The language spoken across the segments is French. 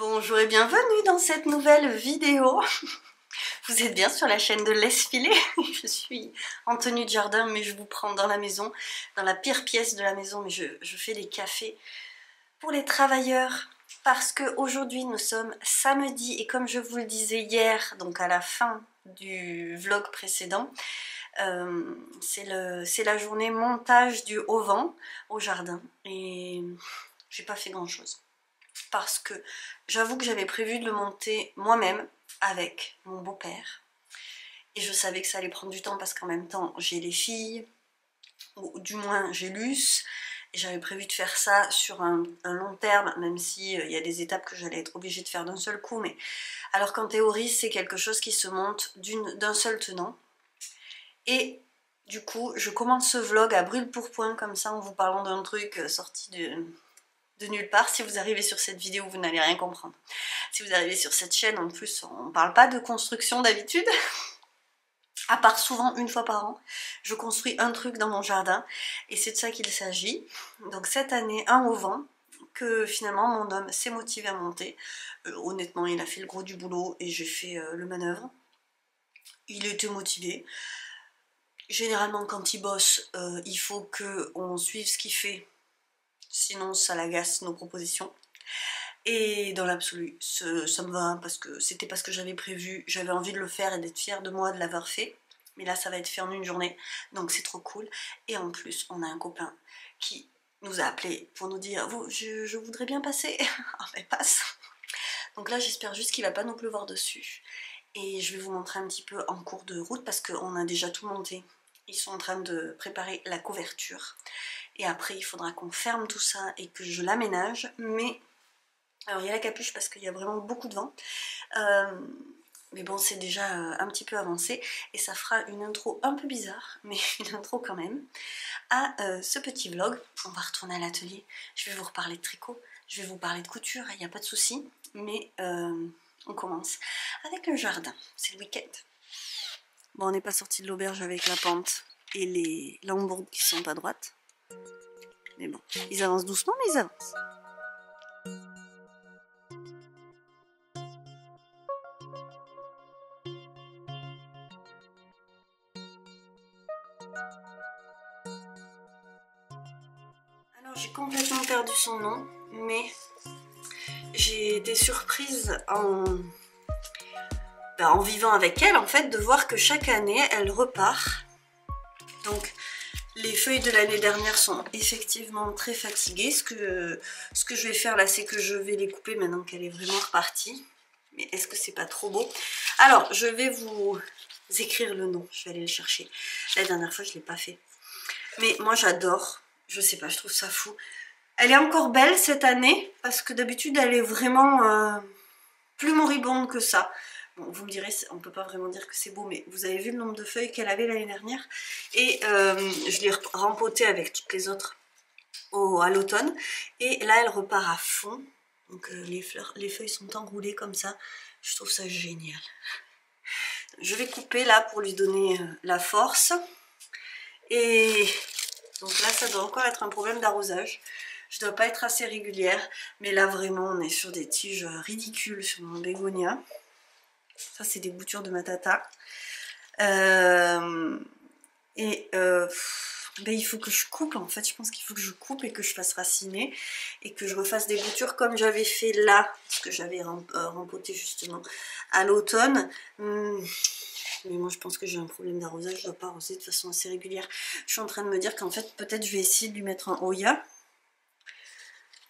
Bonjour et bienvenue dans cette nouvelle vidéo. Vous êtes bien sur la chaîne de Laisse Filer. Je suis en tenue de jardin mais je vous prends dans la maison, dans la pire pièce de la maison, mais je fais les cafés pour les travailleurs parce qu'aujourd'hui nous sommes samedi et comme je vous le disais hier, donc à la fin du vlog précédent, c'est la journée montage du auvent au jardin et j'ai pas fait grand chose. Parce que j'avoue que j'avais prévu de le monter moi-même avec mon beau-père. Et je savais que ça allait prendre du temps parce qu'en même temps j'ai les filles, ou du moins j'ai Luce. Et j'avais prévu de faire ça sur un long terme, même si y a des étapes que j'allais être obligée de faire d'un seul coup. Mais alors qu'en théorie c'est quelque chose qui se monte d'un seul tenant. Et du coup je commence ce vlog à brûle-pourpoint comme ça en vous parlant d'un truc sorti de nulle part. Si vous arrivez sur cette vidéo, vous n'allez rien comprendre. Si vous arrivez sur cette chaîne, en plus, on ne parle pas de construction d'habitude. À part souvent une fois par an, je construis un truc dans mon jardin et c'est de ça qu'il s'agit. Donc cette année, un auvent que finalement mon homme s'est motivé à monter. Honnêtement, il a fait le gros du boulot et j'ai fait le manœuvre. Il était motivé. Généralement, quand il bosse, il faut qu'on suive ce qu'il fait. Sinon ça l'agace nos propositions. Et dans l'absolu, ça me va parce que c'était pas ce que j'avais prévu. J'avais envie de le faire et d'être fière de moi de l'avoir fait. Mais là ça va être fait en une journée, donc c'est trop cool. Et en plus on a un copain qui nous a appelé pour nous dire je voudrais bien passer. Ah mais passe. Donc là j'espère juste qu'il va pas nous pleuvoir dessus. Et je vais vous montrer un petit peu en cours de route parce qu'on a déjà tout monté. Ils sont en train de préparer la couverture. Et après il faudra qu'on ferme tout ça et que je l'aménage. Mais alors il y a la capuche parce qu'il y a vraiment beaucoup de vent. Mais bon c'est déjà un petit peu avancé. Et ça fera une intro un peu bizarre, mais une intro quand même, à ce petit vlog. On va retourner à l'atelier. Je vais vous reparler de tricot. Je vais vous parler de couture, il n'y a pas de souci. Mais on commence avec le jardin. C'est le week-end. Bon, on n'est pas sorti de l'auberge avec la pente et les lambourdes qui sont à droite. Mais bon, ils avancent doucement, mais ils avancent. Alors, j'ai complètement perdu son nom, mais j'ai été surprise en vivant avec elle, en fait, de voir que chaque année, elle repart. Donc, les feuilles de l'année dernière sont effectivement très fatiguées. Ce que je vais faire là, c'est que je vais les couper maintenant qu'elle est vraiment repartie. Mais est-ce que c'est pas trop beau? Alors, je vais vous écrire le nom. Je vais aller le chercher. La dernière fois, je ne l'ai pas fait. Mais moi, j'adore. Je sais pas, je trouve ça fou. Elle est encore belle cette année parce que d'habitude, elle est vraiment plus moribonde que ça. Bon, vous me direz, on ne peut pas vraiment dire que c'est beau, mais vous avez vu le nombre de feuilles qu'elle avait l'année dernière. Et je l'ai rempotée avec toutes les autres à l'automne. Et là, elle repart à fond. Donc les feuilles sont enroulées comme ça. Je trouve ça génial. Je vais couper là pour lui donner la force. Et donc là, ça doit encore être un problème d'arrosage. Je ne dois pas être assez régulière. Mais là, vraiment, on est sur des tiges ridicules sur mon bégonia. Ça, c'est des boutures de ma tata. Ben, il faut que je coupe, en fait. Je pense qu'il faut que je coupe et que je fasse raciner. Et que je refasse des boutures comme j'avais fait là. Parce que j'avais rempoté justement à l'automne. Mais moi, je pense que j'ai un problème d'arrosage. Je ne dois pas arroser de façon assez régulière. Je suis en train de me dire qu'en fait, peut-être je vais essayer de lui mettre un Oya.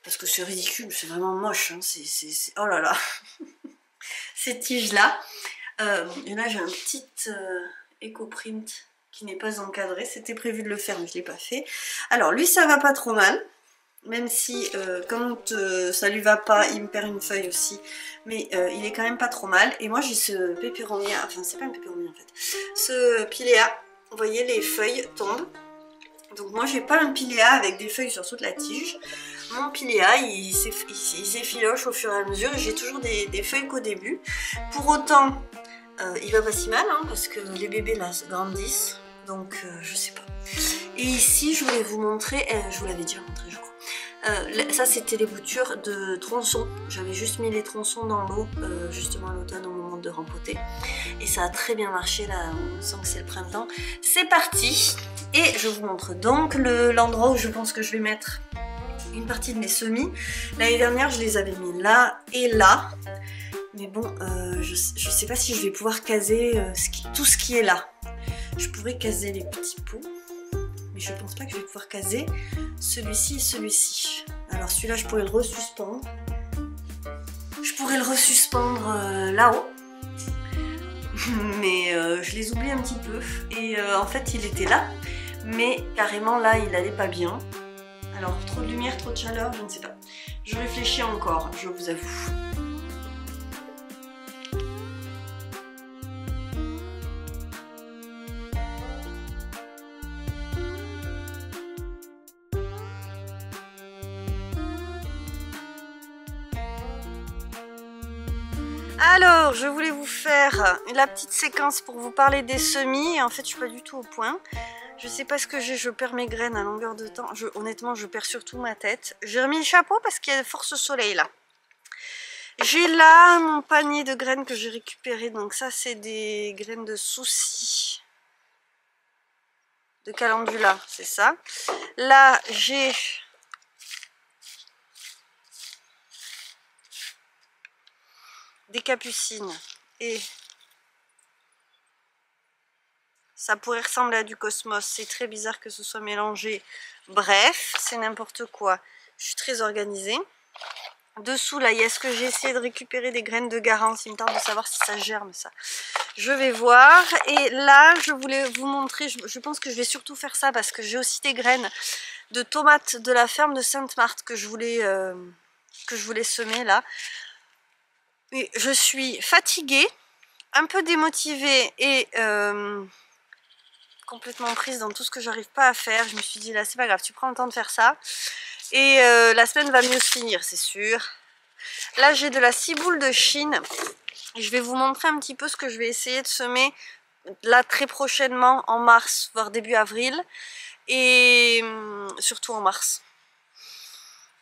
Parce que c'est ridicule. C'est vraiment moche. Hein. Oh là là. Ces tiges là et là j'ai un petit éco-print qui n'est pas encadré, c'était prévu de le faire mais je ne l'ai pas fait. Alors lui ça va pas trop mal, même si quand ça lui va pas il me perd une feuille aussi, mais il est quand même pas trop mal. Et moi j'ai ce péperonia, enfin c'est pas un péperonia en fait, ce piléa, vous voyez les feuilles tombent. Donc moi j'ai pas un piléa avec des feuilles sur toute la tige. Mon piléa il s'effiloche au fur et à mesure et j'ai toujours des feuilles qu'au début. Pour autant il va pas si mal hein, parce que les bébés là se grandissent. Donc je sais pas. Et ici je voulais vous montrer, je vous l'avais déjà montré je crois, Ça c'était les boutures de tronçons. J'avais juste mis les tronçons dans l'eau, justement à l'automne au moment de rempoter. Et ça a très bien marché, là on sent que c'est le printemps. C'est parti. Et je vous montre donc l'endroit où je pense que je vais mettre une partie de mes semis. L'année dernière je les avais mis là et là. Mais bon, je sais pas si je vais pouvoir caser tout ce qui est là. Je pourrais caser les petits pots, mais je pense pas que je vais pouvoir caser celui-ci et celui-ci. Alors celui-là, je pourrais le resuspendre. Je pourrais le resuspendre là-haut. Mais je les oublie un petit peu. Et en fait, il était là. Mais carrément, là, il allait pas bien. Alors, trop de lumière, trop de chaleur, je ne sais pas. Je réfléchis encore, je vous avoue. Alors, je voulais vous faire la petite séquence pour vous parler des semis. Et en fait, je suis pas du tout au point. Je sais pas ce que j'ai, je perds mes graines à longueur de temps. Honnêtement, je perds surtout ma tête. J'ai remis le chapeau parce qu'il y a force soleil là. J'ai là mon panier de graines que j'ai récupéré. Donc ça, c'est des graines de souci. De calendula, c'est ça. Là, j'ai... des capucines et ça pourrait ressembler à du cosmos, c'est très bizarre que ce soit mélangé, bref, c'est n'importe quoi. Je suis très organisée. Dessous là, il y a ce que j'ai essayé de récupérer des graines de garance, il me tente de savoir si ça germe ça. Je vais voir. Et là, je voulais vous montrer, je pense que je vais surtout faire ça parce que j'ai aussi des graines de tomates de la ferme de Sainte-Marthe que je voulais semer là. Et je suis fatiguée, un peu démotivée et complètement prise dans tout ce que j'arrive pas à faire. Je me suis dit là c'est pas grave, tu prends le temps de faire ça et la semaine va mieux se finir, c'est sûr. Là j'ai de la ciboule de Chine et je vais vous montrer un petit peu ce que je vais essayer de semer là très prochainement en mars, voire début avril et surtout en mars.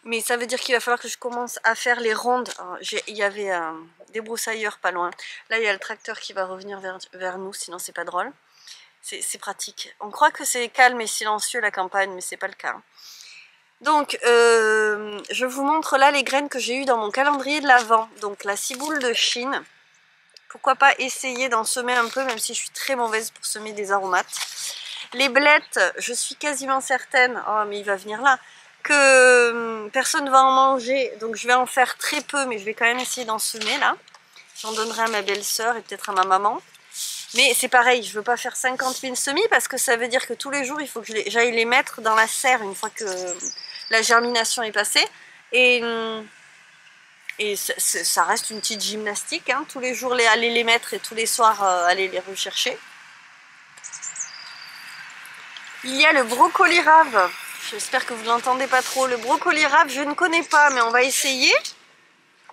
Mais ça veut dire qu'il va falloir que je commence à faire les rondes. Il y avait un débroussailleur pas loin. Là, il y a le tracteur qui va revenir vers nous, sinon c'est pas drôle. C'est pratique. On croit que c'est calme et silencieux la campagne, mais c'est pas le cas. Donc, je vous montre là les graines que j'ai eues dans mon calendrier de l'Avent. Donc, la ciboule de Chine. Pourquoi pas essayer d'en semer un peu, même si je suis très mauvaise pour semer des aromates. Les blettes, je suis quasiment certaine... Oh, mais il va venir là que personne ne va en manger, donc je vais en faire très peu, mais je vais quand même essayer d'en semer là. J'en donnerai à ma belle-sœur et peut-être à ma maman. Mais c'est pareil, je veux pas faire 50 000 semis parce que ça veut dire que tous les jours il faut que j'aille les mettre dans la serre une fois que la germination est passée. Et ça reste une petite gymnastique, hein, tous les jours aller les mettre et tous les soirs aller les rechercher. Il y a le brocoli rave. J'espère que vous ne l'entendez pas trop. Le brocoli rave, je ne connais pas, mais on va essayer.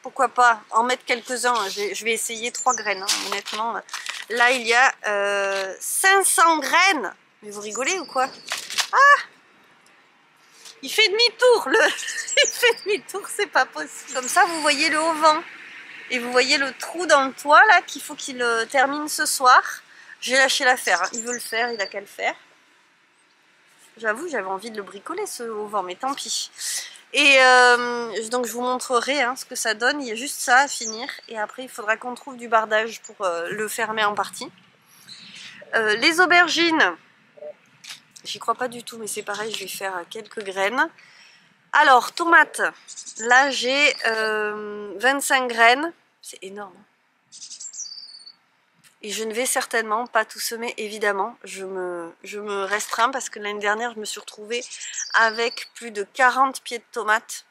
Pourquoi pas en mettre quelques-uns. Je vais essayer 3 graines, hein, honnêtement. Là, il y a 500 graines. Mais vous rigolez ou quoi? Ah! Il fait demi-tour, il fait demi-tour, c'est pas possible. Comme ça, vous voyez le haut-vent. Et vous voyez le trou dans le toit, là, qu'il faut qu'il termine ce soir. J'ai lâché l'affaire, hein. Il veut le faire, il a qu'à le faire. J'avoue, j'avais envie de le bricoler ce auvent, mais tant pis. Et donc je vous montrerai hein, ce que ça donne. Il y a juste ça à finir. Et après, il faudra qu'on trouve du bardage pour le fermer en partie. Les aubergines, j'y crois pas du tout, mais c'est pareil, je vais faire quelques graines. Alors, tomates, là j'ai 25 graines. C'est énorme. Et je ne vais certainement pas tout semer, évidemment. Je me restreins parce que l'année dernière, je me suis retrouvée avec plus de 40 pieds de tomates.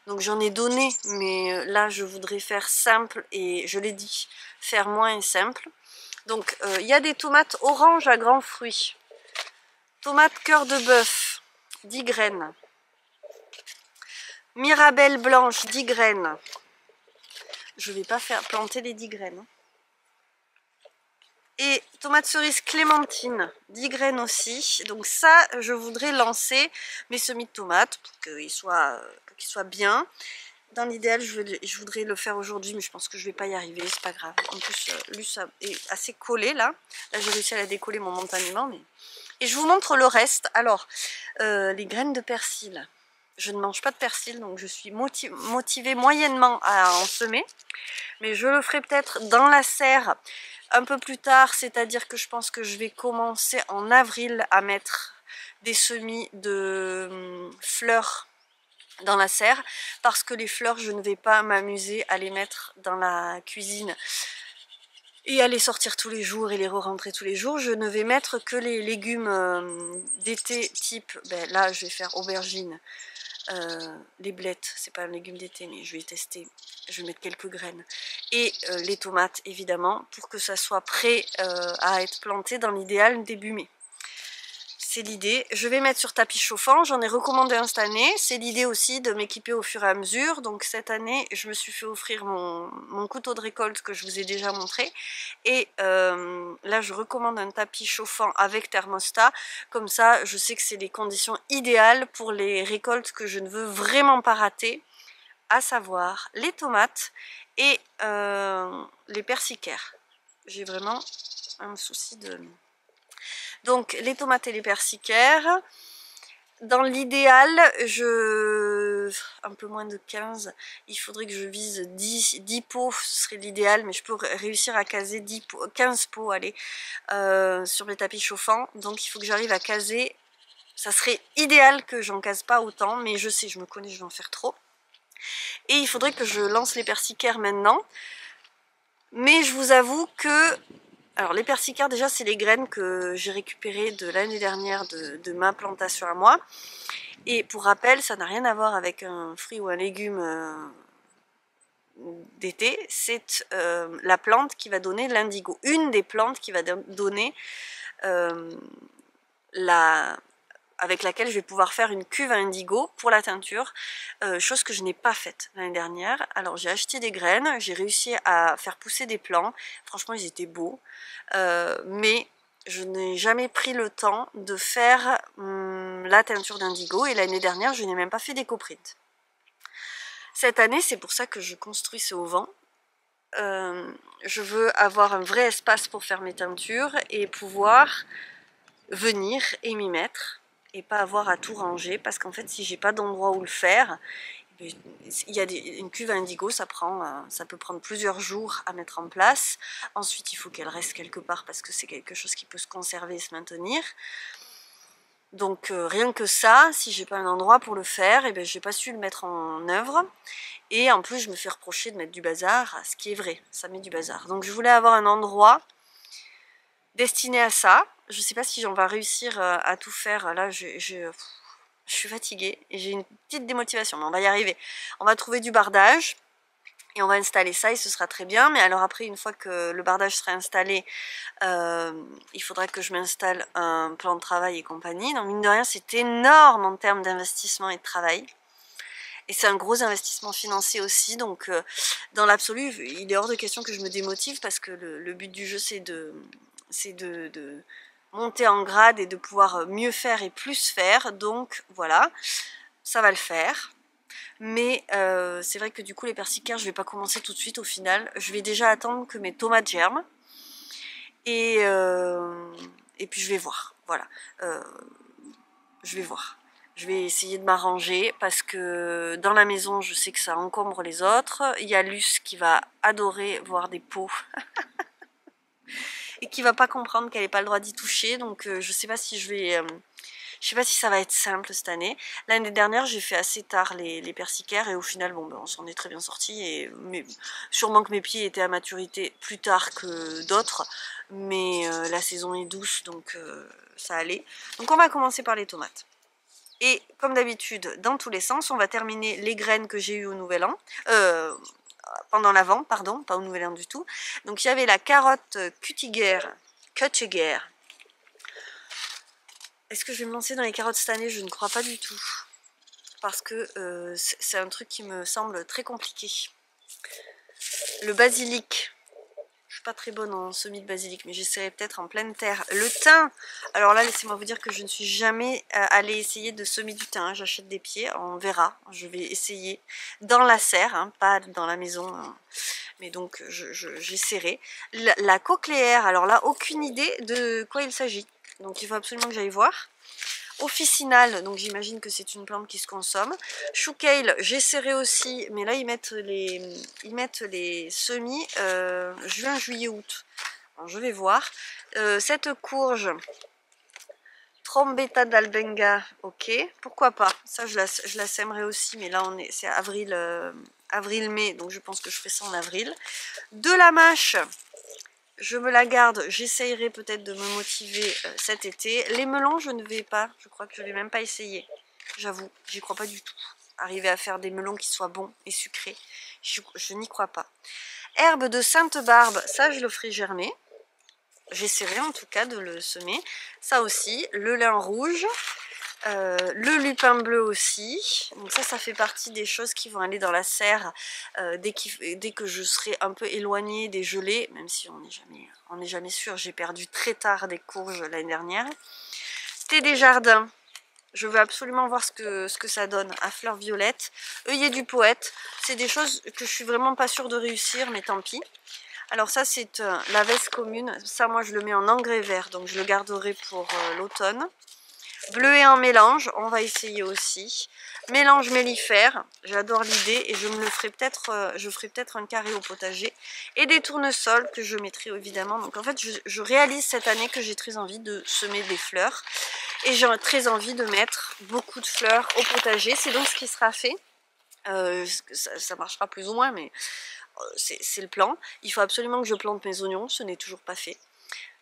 Donc j'en ai donné, mais là, je voudrais faire simple et je l'ai dit, faire moins et simple. Donc, il y a des tomates orange à grands fruits. Tomates cœur de bœuf, 10 graines. Mirabelle blanche, 10 graines. Je ne vais pas planter les 10 graines. Et tomates cerises clémentine, 10 graines aussi. Donc ça, je voudrais lancer mes semis de tomates pour qu'ils soient bien. Dans l'idéal, je voudrais le faire aujourd'hui, mais je pense que je vais pas y arriver, c'est pas grave. En plus, lui, ça est assez collé là. Là, j'ai réussi à la décoller momentanément. Mais... Et je vous montre le reste. Alors, les graines de persil. Je ne mange pas de persil, donc je suis motivée moyennement à en semer. Mais je le ferai peut-être dans la serre un peu plus tard, c'est-à-dire que je pense que je vais commencer en avril à mettre des semis de fleurs dans la serre, parce que les fleurs, je ne vais pas m'amuser à les mettre dans la cuisine et à les sortir tous les jours et les re-rentrer tous les jours. Je ne vais mettre que les légumes d'été type, ben là je vais faire aubergine, les blettes, c'est pas un légume d'été mais je vais tester, je vais mettre quelques graines, et les tomates évidemment, pour que ça soit prêt à être planté dans l'idéal début mai. C'est l'idée. Je vais mettre sur tapis chauffant, j'en ai recommandé un cette année. C'est l'idée aussi de m'équiper au fur et à mesure. Donc cette année, je me suis fait offrir mon couteau de récolte que je vous ai déjà montré. Et là, je recommande un tapis chauffant avec thermostat. Comme ça, je sais que c'est les conditions idéales pour les récoltes que je ne veux vraiment pas rater. À savoir les tomates et les persicaires. J'ai vraiment un souci de... Donc les tomates et les persicaires, dans l'idéal, un peu moins de 15, il faudrait que je vise 10 pots, ce serait l'idéal, mais je peux réussir à caser 15 pots allez, sur mes tapis chauffants, donc il faut que j'arrive à caser, ça serait idéal que j'en case pas autant, mais je sais, je me connais, je vais en faire trop. Et il faudrait que je lance les persicaires maintenant, mais je vous avoue que... Alors les persicaires déjà c'est les graines que j'ai récupérées de l'année dernière de ma plantation à moi. Et pour rappel, ça n'a rien à voir avec un fruit ou un légume d'été, c'est la plante qui va donner l'indigo. Une des plantes qui va donner avec laquelle je vais pouvoir faire une cuve à indigo pour la teinture, chose que je n'ai pas faite l'année dernière. Alors j'ai acheté des graines, j'ai réussi à faire pousser des plants, franchement ils étaient beaux, mais je n'ai jamais pris le temps de faire la teinture d'indigo, et l'année dernière je n'ai même pas fait d'éco-print. Cette année, c'est pour ça que je construis ce auvent. Je veux avoir un vrai espace pour faire mes teintures et pouvoir venir et m'y mettre et pas avoir à tout ranger, parce qu'en fait si j'ai pas d'endroit où le faire, il y a une cuve à indigo, ça peut prendre plusieurs jours à mettre en place. Ensuite il faut qu'elle reste quelque part parce que c'est quelque chose qui peut se conserver et se maintenir. Donc rien que ça, si j'ai pas un endroit pour le faire, et j'ai pas su le mettre en œuvre. Et en plus je me fais reprocher de mettre du bazar, ce qui est vrai, ça met du bazar. Donc je voulais avoir un endroit destiné à ça. Je sais pas si on va réussir à tout faire. Là je suis fatiguée et j'ai une petite démotivation, mais on va y arriver. On va trouver du bardage et on va installer ça et ce sera très bien. Mais alors après, une fois que le bardage sera installé, il faudra que je m'installe un plan de travail et compagnie. Donc mine de rien, c'est énorme en termes d'investissement et de travail. Et c'est un gros investissement financier aussi, donc dans l'absolu, il est hors de question que je me démotive, parce que le but du jeu, c'est de monter en grade et de pouvoir mieux faire et plus faire. Donc voilà, ça va le faire. Mais c'est vrai que du coup les persicaires, je vais pas commencer tout de suite au final. Je vais déjà attendre que mes tomates germent. Et puis je vais voir. Voilà. Je vais voir. Je vais essayer de m'arranger parce que dans la maison, je sais que ça encombre les autres. Il y a Luce qui va adorer voir des pots et qui va pas comprendre qu'elle n'ait pas le droit d'y toucher. Donc je sais pas si je sais pas si ça va être simple cette année. L'année dernière, j'ai fait assez tard les persicaires et au final, bon, ben, on s'en est très bien sorti. Sûrement que mes pieds étaient à maturité plus tard que d'autres, mais la saison est douce, donc ça allait. Donc on va commencer par les tomates. Et comme d'habitude, dans tous les sens, on va terminer les graines que j'ai eues au Nouvel An. Pendant l'Avent, pardon, pas au Nouvel An du tout. Donc il y avait la carotte Kuttiger. Est-ce que je vais me lancer dans les carottes cette année? Je ne crois pas du tout. Parce que c'est un truc qui me semble très compliqué. Le basilic. suis pas très bonne en semis de basilic, mais j'essaierai peut-être en pleine terre. Le thym, alors là, laissez-moi vous dire que je ne suis jamais allée essayer de semer du thym. Hein. J'achète des pieds, on verra. Je vais essayer dans la serre, hein, pas dans la maison. Hein. Mais donc, j'essaierai. La cochléaire, alors là, aucune idée de quoi il s'agit. Donc, il faut absolument que j'aille voir. Officinal, donc j'imagine que c'est une plante qui se consomme. Chou kale, j'essaierai aussi, mais là ils mettent les semis juin, juillet, août. Alors, je vais voir. Cette courge, Trombetta d'Albenga, ok, pourquoi pas. Ça je la sèmerai aussi, mais là c'est avril, avril-mai, donc je pense que je ferai ça en avril. De la mâche. Je me la garde, j'essayerai peut-être de me motiver cet été. Les melons, je ne vais pas, je crois que je ne vais même pas essayer. J'avoue, j'y crois pas du tout. Arriver à faire des melons qui soient bons et sucrés, je n'y crois pas. Herbe de Sainte-Barbe, ça je le ferai germer. J'essaierai en tout cas de le semer. Ça aussi, le lin rouge. Le lupin bleu aussi, donc ça fait partie des choses qui vont aller dans la serre dès que je serai un peu éloignée des gelées, même si on n'est jamais sûr, j'ai perdu très tard des courges l'année dernière. Thé des jardins, je veux absolument voir ce que ça donne à fleurs violettes. Œillet du poète, c'est des choses que je suis vraiment pas sûre de réussir, mais tant pis. Alors ça c'est la veste commune, ça moi je le mets en engrais vert, donc je le garderai pour l'automne. Bleuet en mélange, on va essayer aussi. Mélange mellifère, j'adore l'idée et je ferai peut-être un carré au potager. Et des tournesols que je mettrai évidemment. Donc en fait, je réalise cette année que j'ai très envie de semer des fleurs. Et j'ai très envie de mettre beaucoup de fleurs au potager. C'est donc ce qui sera fait. Ça marchera plus ou moins, mais c'est le plan. Il faut absolument que je plante mes oignons, ce n'est toujours pas fait.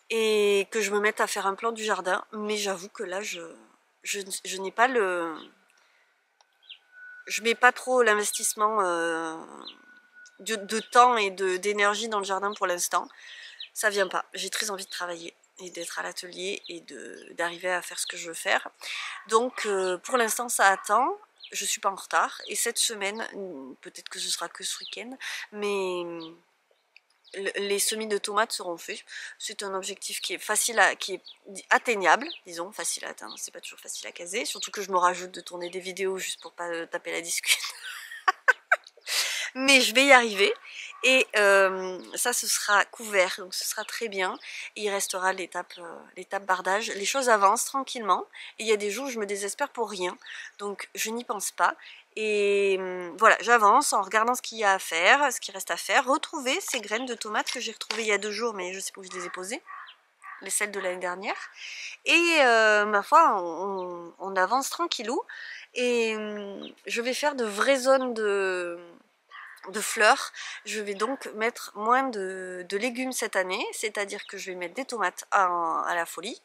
Et que je me mette à faire un plan du jardin, mais j'avoue que là je n'ai pas je mets pas trop l'investissement de temps et d'énergie dans le jardin pour l'instant. Ça vient pas, j'ai très envie de travailler et d'être à l'atelier et d'arriver à faire ce que je veux faire. Donc pour l'instant ça attend, je suis pas en retard et cette semaine, peut-être que ce sera que ce week-end, mais les semis de tomates seront faits. C'est un objectif qui est atteignable, disons, facile à atteindre, c'est pas toujours facile à caser, surtout que je me rajoute de tourner des vidéos juste pour pas taper la discute. Mais je vais y arriver et ça ce sera couvert, donc ce sera très bien. Et il restera l'étape bardage. Les choses avancent tranquillement et il y a des jours où je me désespère pour rien, donc je n'y pense pas. Et voilà, j'avance en regardant ce qu'il y a à faire, ce qui reste à faire. Retrouver ces graines de tomates que j'ai retrouvées il y a 2 jours, mais je sais pas où je les ai posées. Celles de l'année dernière. Et ma foi, on avance tranquillou. Et je vais faire de vraies zones de fleurs. Je vais donc mettre moins de légumes cette année, c'est-à-dire que je vais mettre des tomates à la folie.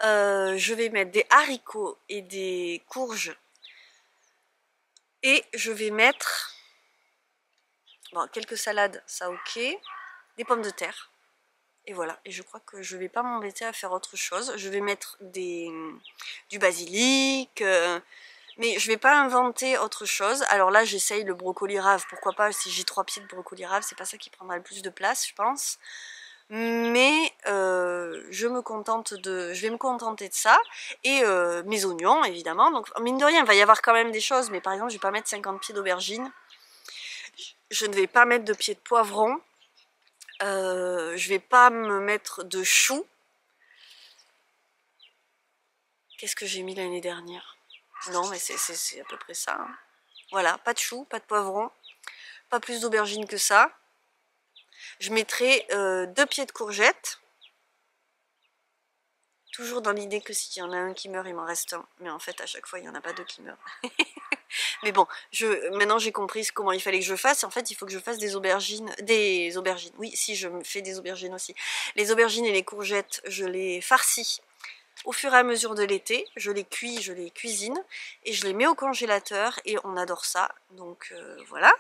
Je vais mettre des haricots et des courges. Et je vais mettre quelques salades, ça ok, des pommes de terre. Et voilà, et je crois que je vais pas m'embêter à faire autre chose. Je vais mettre du basilic, mais je vais pas inventer autre chose. Alors là j'essaye le brocoli rave, pourquoi pas, si j'ai 3 pieds de brocoli rave, c'est pas ça qui prendra le plus de place je pense. Mais je vais me contenter de ça. Et mes oignons évidemment, donc mine de rien il va y avoir quand même des choses, mais par exemple je vais pas mettre 50 pieds d'aubergine. Je ne vais pas mettre de pieds de poivron. Je vais pas me mettre de choux. Qu'est-ce que j'ai mis l'année dernière? Non, mais c'est à peu près ça. Hein. Voilà, pas de choux, pas de poivron, pas plus d'aubergines que ça. Je mettrai 2 pieds de courgettes. Toujours dans l'idée que s'il y en a un qui meurt, il m'en reste un. Mais en fait, à chaque fois, il n'y en a pas 2 qui meurent. Mais bon, maintenant j'ai compris comment il fallait que je fasse. En fait, il faut que je fasse des aubergines. Oui, si, je me fais des aubergines aussi. Les aubergines et les courgettes, je les farcis au fur et à mesure de l'été. Je les cuis, je les cuisine. Et je les mets au congélateur. Et on adore ça. Donc voilà.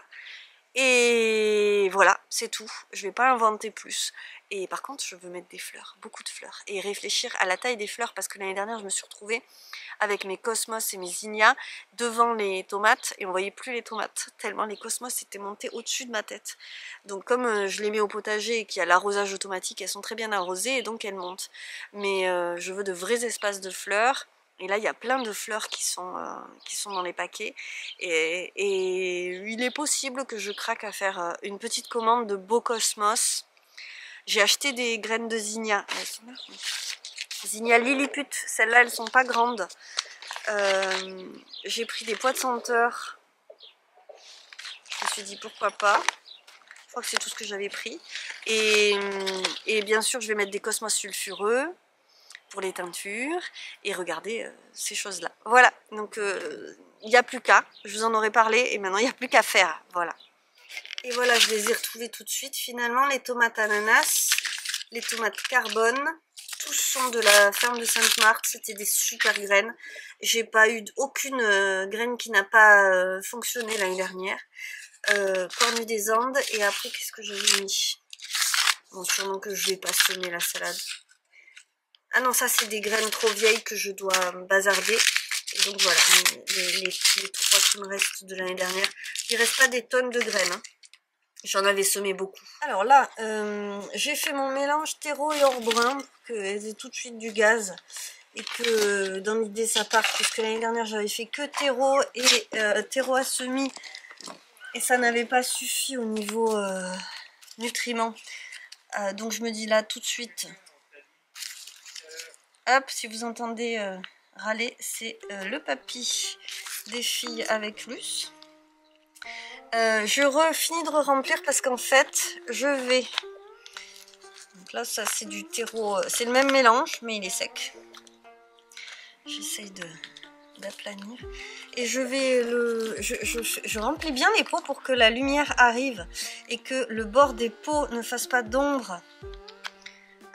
Et voilà. c'est tout. Je vais pas inventer plus. Et par contre, je veux mettre des fleurs, beaucoup de fleurs. Et réfléchir à la taille des fleurs, parce que l'année dernière, je me suis retrouvée avec mes cosmos et mes zinnias devant les tomates. Et on voyait plus les tomates, tellement les cosmos étaient montés au-dessus de ma tête. Donc comme je les mets au potager et qu'il y a l'arrosage automatique, elles sont très bien arrosées et donc elles montent. Mais je veux de vrais espaces de fleurs. Et là, il y a plein de fleurs qui sont dans les paquets. Et il est possible que je craque à faire une petite commande de beaux cosmos. J'ai acheté des graines de zinnia. Elles sont là. Zinnia Lilliput. Celles-là, elles sont pas grandes. J'ai pris des pois de senteur. Je me suis dit pourquoi pas. Je crois que c'est tout ce que j'avais pris. Et bien sûr, je vais mettre des cosmos sulfureux pour les teintures et regardez ces choses-là. Voilà, donc il n'y a plus qu'à, je vous en aurais parlé et maintenant il n'y a plus qu'à faire, voilà. Et voilà, je les ai retrouvées tout de suite. Finalement, les tomates ananas, les tomates carbone, tous sont de la ferme de Sainte-Marthe, c'était des super graines. J'ai pas eu aucune graine qui n'a pas fonctionné l'année dernière. Cornu des Andes, et après qu'est-ce que j'avais mis? Bon, sûrement que je vais pas semer la salade. Ah non, ça c'est des graines trop vieilles que je dois bazarder. Et donc voilà, les 3 qui me restent de l'année dernière. Il reste pas des tonnes de graines, hein. J'en avais semé beaucoup. Alors là, j'ai fait mon mélange terreau et or brun, qu'elles aient tout de suite du gaz. Et que dans l'idée ça parte, puisque l'année dernière j'avais fait que terreau et terreau à semis. Et ça n'avait pas suffi au niveau nutriments. Donc je me dis là tout de suite... Hop, si vous entendez râler, c'est le papy des filles avec Luce. Je finis de remplir parce qu'en fait, je vais... Donc là, ça c'est du terreau, c'est le même mélange, mais il est sec. J'essaye d'aplanir. Et je vais je remplis bien les pots pour que la lumière arrive et que le bord des pots ne fasse pas d'ombre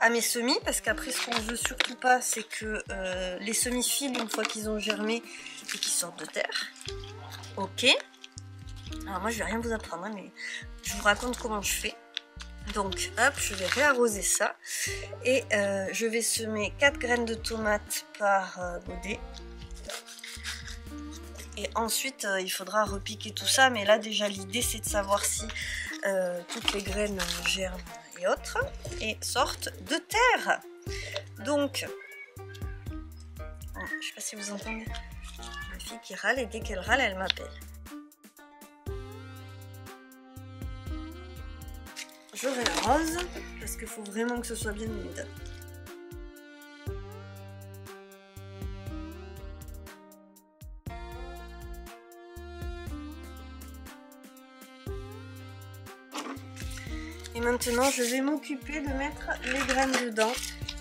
à mes semis, parce qu'après ce qu'on veut surtout pas, c'est que les semis filent une fois qu'ils ont germé et qu'ils sortent de terre. Ok. Alors moi je vais rien vous apprendre, hein, mais je vous raconte comment je fais. Donc hop, je vais réarroser ça et je vais semer 4 graines de tomates par godet. Et ensuite il faudra repiquer tout ça, mais là déjà l'idée c'est de savoir si toutes les graines germent et autres et sortent de terre. Donc je sais pas si vous entendez ma fille qui râle, et dès qu'elle râle elle m'appelle. Je réarrose parce qu'il faut vraiment que ce soit bien humide. Et maintenant, je vais m'occuper de mettre les graines dedans.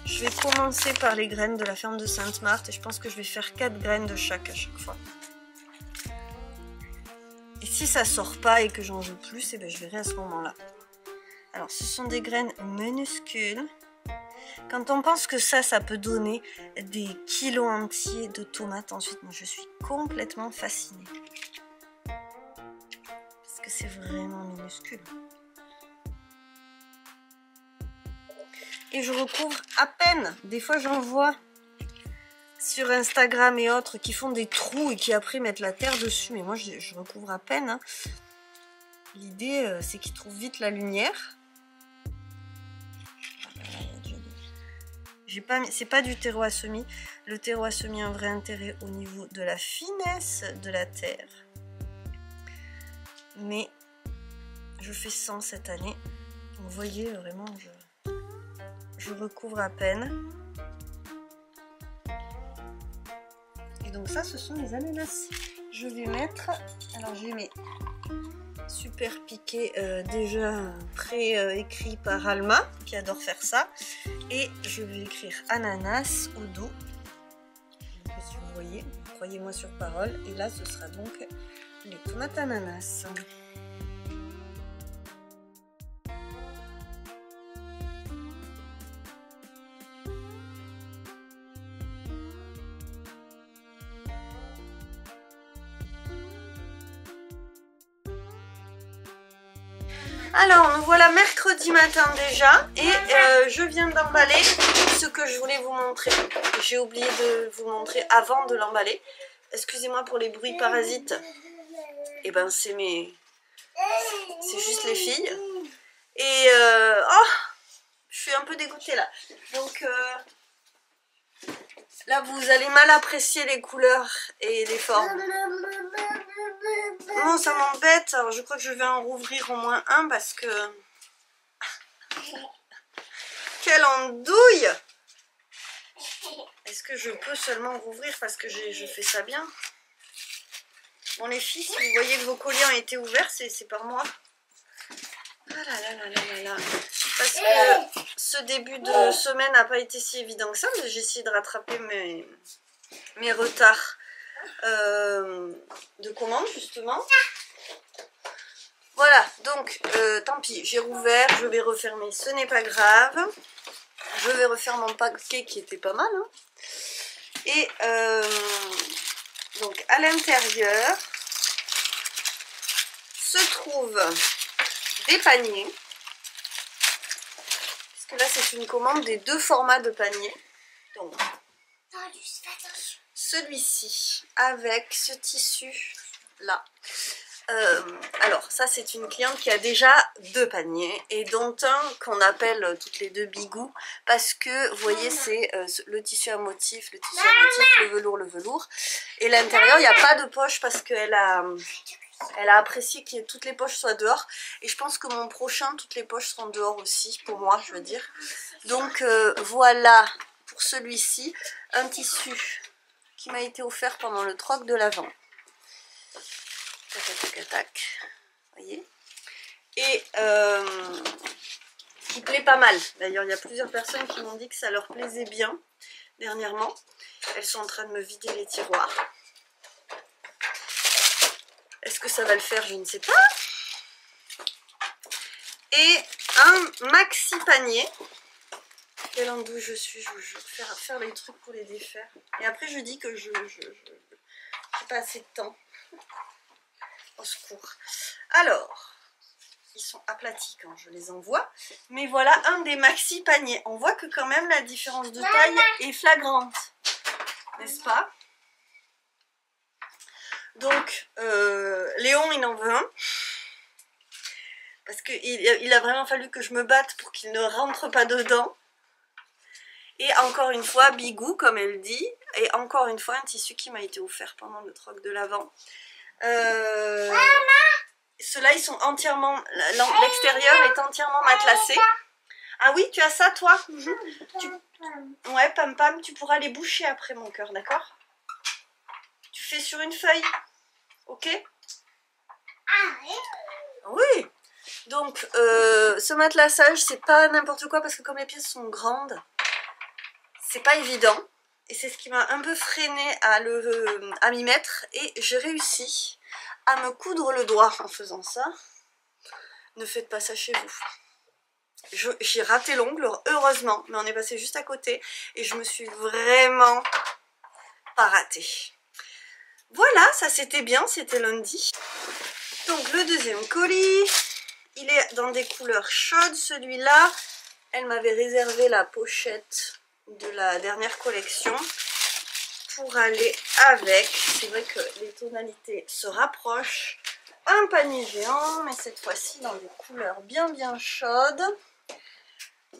Je vais commencer par les graines de la ferme de Sainte-Marthe et je pense que je vais faire 4 graines de chaque à chaque fois. Et si ça sort pas et que j'en veux plus, et ben je verrai à ce moment-là. Alors, ce sont des graines minuscules. Quand on pense que ça peut donner des kilos entiers de tomates, ensuite, moi je suis complètement fascinée. Parce que c'est vraiment minuscule. Et je recouvre à peine. Des fois j'en vois sur Instagram et autres qui font des trous et qui après mettent la terre dessus. Mais moi je recouvre à peine, hein. L'idée c'est qu'ils trouvent vite la lumière. C'est pas du terreau à semis. Le terreau à semis a un vrai intérêt au niveau de la finesse de la terre. Mais je fais sans cette année. Vous voyez vraiment, je recouvre à peine. Et donc ça, ce sont les ananas. Je vais mettre, alors j'ai mes super piqués déjà pré-écrits par Alma, qui adore faire ça. Et je vais écrire ananas au dos. Donc, si vous voyez, croyez-moi sur parole. Et là, ce sera donc les tomates ananas. Alors, nous voilà mercredi matin déjà et je viens d'emballer ce que je voulais vous montrer. J'ai oublié de vous montrer avant de l'emballer. Excusez-moi pour les bruits parasites. Et ben c'est juste les filles. Et oh, je suis un peu dégoûtée là. Donc là vous allez mal apprécier les couleurs et les formes. Non, ça m'embête. Alors je crois que je vais en rouvrir au moins un parce que... Quelle andouille! Est-ce que je peux seulement rouvrir parce que je fais ça bien? Bon les filles, si vous voyez que vos colliers ont été ouverts, c'est par moi. Ah là là là là là là. Parce que ce début de semaine n'a pas été si évident que ça, mais j'ai essayé de rattraper mes retards de commande justement. Voilà, donc tant pis, j'ai rouvert, je vais refermer, ce n'est pas grave. Je vais refaire mon paquet qui était pas mal. Hein. Et donc à l'intérieur se trouvent des paniers. Parce que là c'est une commande des deux formats de paniers. Donc celui-ci avec ce tissu là. Alors ça c'est une cliente qui a déjà deux paniers et dont un qu'on appelle toutes les deux bigou parce que vous voyez c'est le tissu à motif, le velours et l'intérieur il n'y a pas de poche parce qu'elle a apprécié que toutes les poches soient dehors et je pense que mon prochain toutes les poches seront dehors aussi pour moi je veux dire. Donc voilà pour celui-ci un tissu qui m'a été offert pendant le troc de l'Avent. Tac, tac, tac, tac. Voyez. Et qui plaît pas mal. D'ailleurs, il y a plusieurs personnes qui m'ont dit que ça leur plaisait bien dernièrement. Elles sont en train de me vider les tiroirs. Est-ce que ça va le faire? Je ne sais pas. Et un maxi panier. Quelle andouille je suis, je vous jure. Faire les trucs pour les défaire. Et après, je dis que je n'ai pas assez de temps. Au secours. Alors, ils sont aplatis quand je les envoie. Mais voilà un des maxi paniers. On voit que quand même la différence de taille est flagrante. N'est-ce pas? Donc, Léon, il en veut un. Parce qu'il a vraiment fallu que je me batte pour qu'il ne rentre pas dedans. Et encore une fois, bigou, comme elle dit. Et encore une fois, un tissu qui m'a été offert pendant le troc de l'Avent. Ceux-là, ils sont entièrement... L'extérieur est entièrement matelassé. Ah oui, tu as ça, toi? Ouais, Pam Pam, tu pourras les boucher après, mon cœur, d'accord? Tu fais sur une feuille. Ok? Oui. Donc, ce matelassage, c'est pas n'importe quoi parce que comme les pièces sont grandes, c'est pas évident. Et c'est ce qui m'a un peu freiné à m'y mettre. Et j'ai réussi à me coudre le doigt en faisant ça. Ne faites pas ça chez vous. J'ai raté l'ongle, heureusement, mais on est passé juste à côté. Et je me suis vraiment pas ratée. Voilà, ça c'était bien, c'était lundi. Donc le deuxième colis, il est dans des couleurs chaudes. Celui-là, elle m'avait réservé la pochette de la dernière collection pour aller avec. C'est vrai que les tonalités se rapprochent. Un panier géant, mais cette fois-ci dans des couleurs bien chaudes.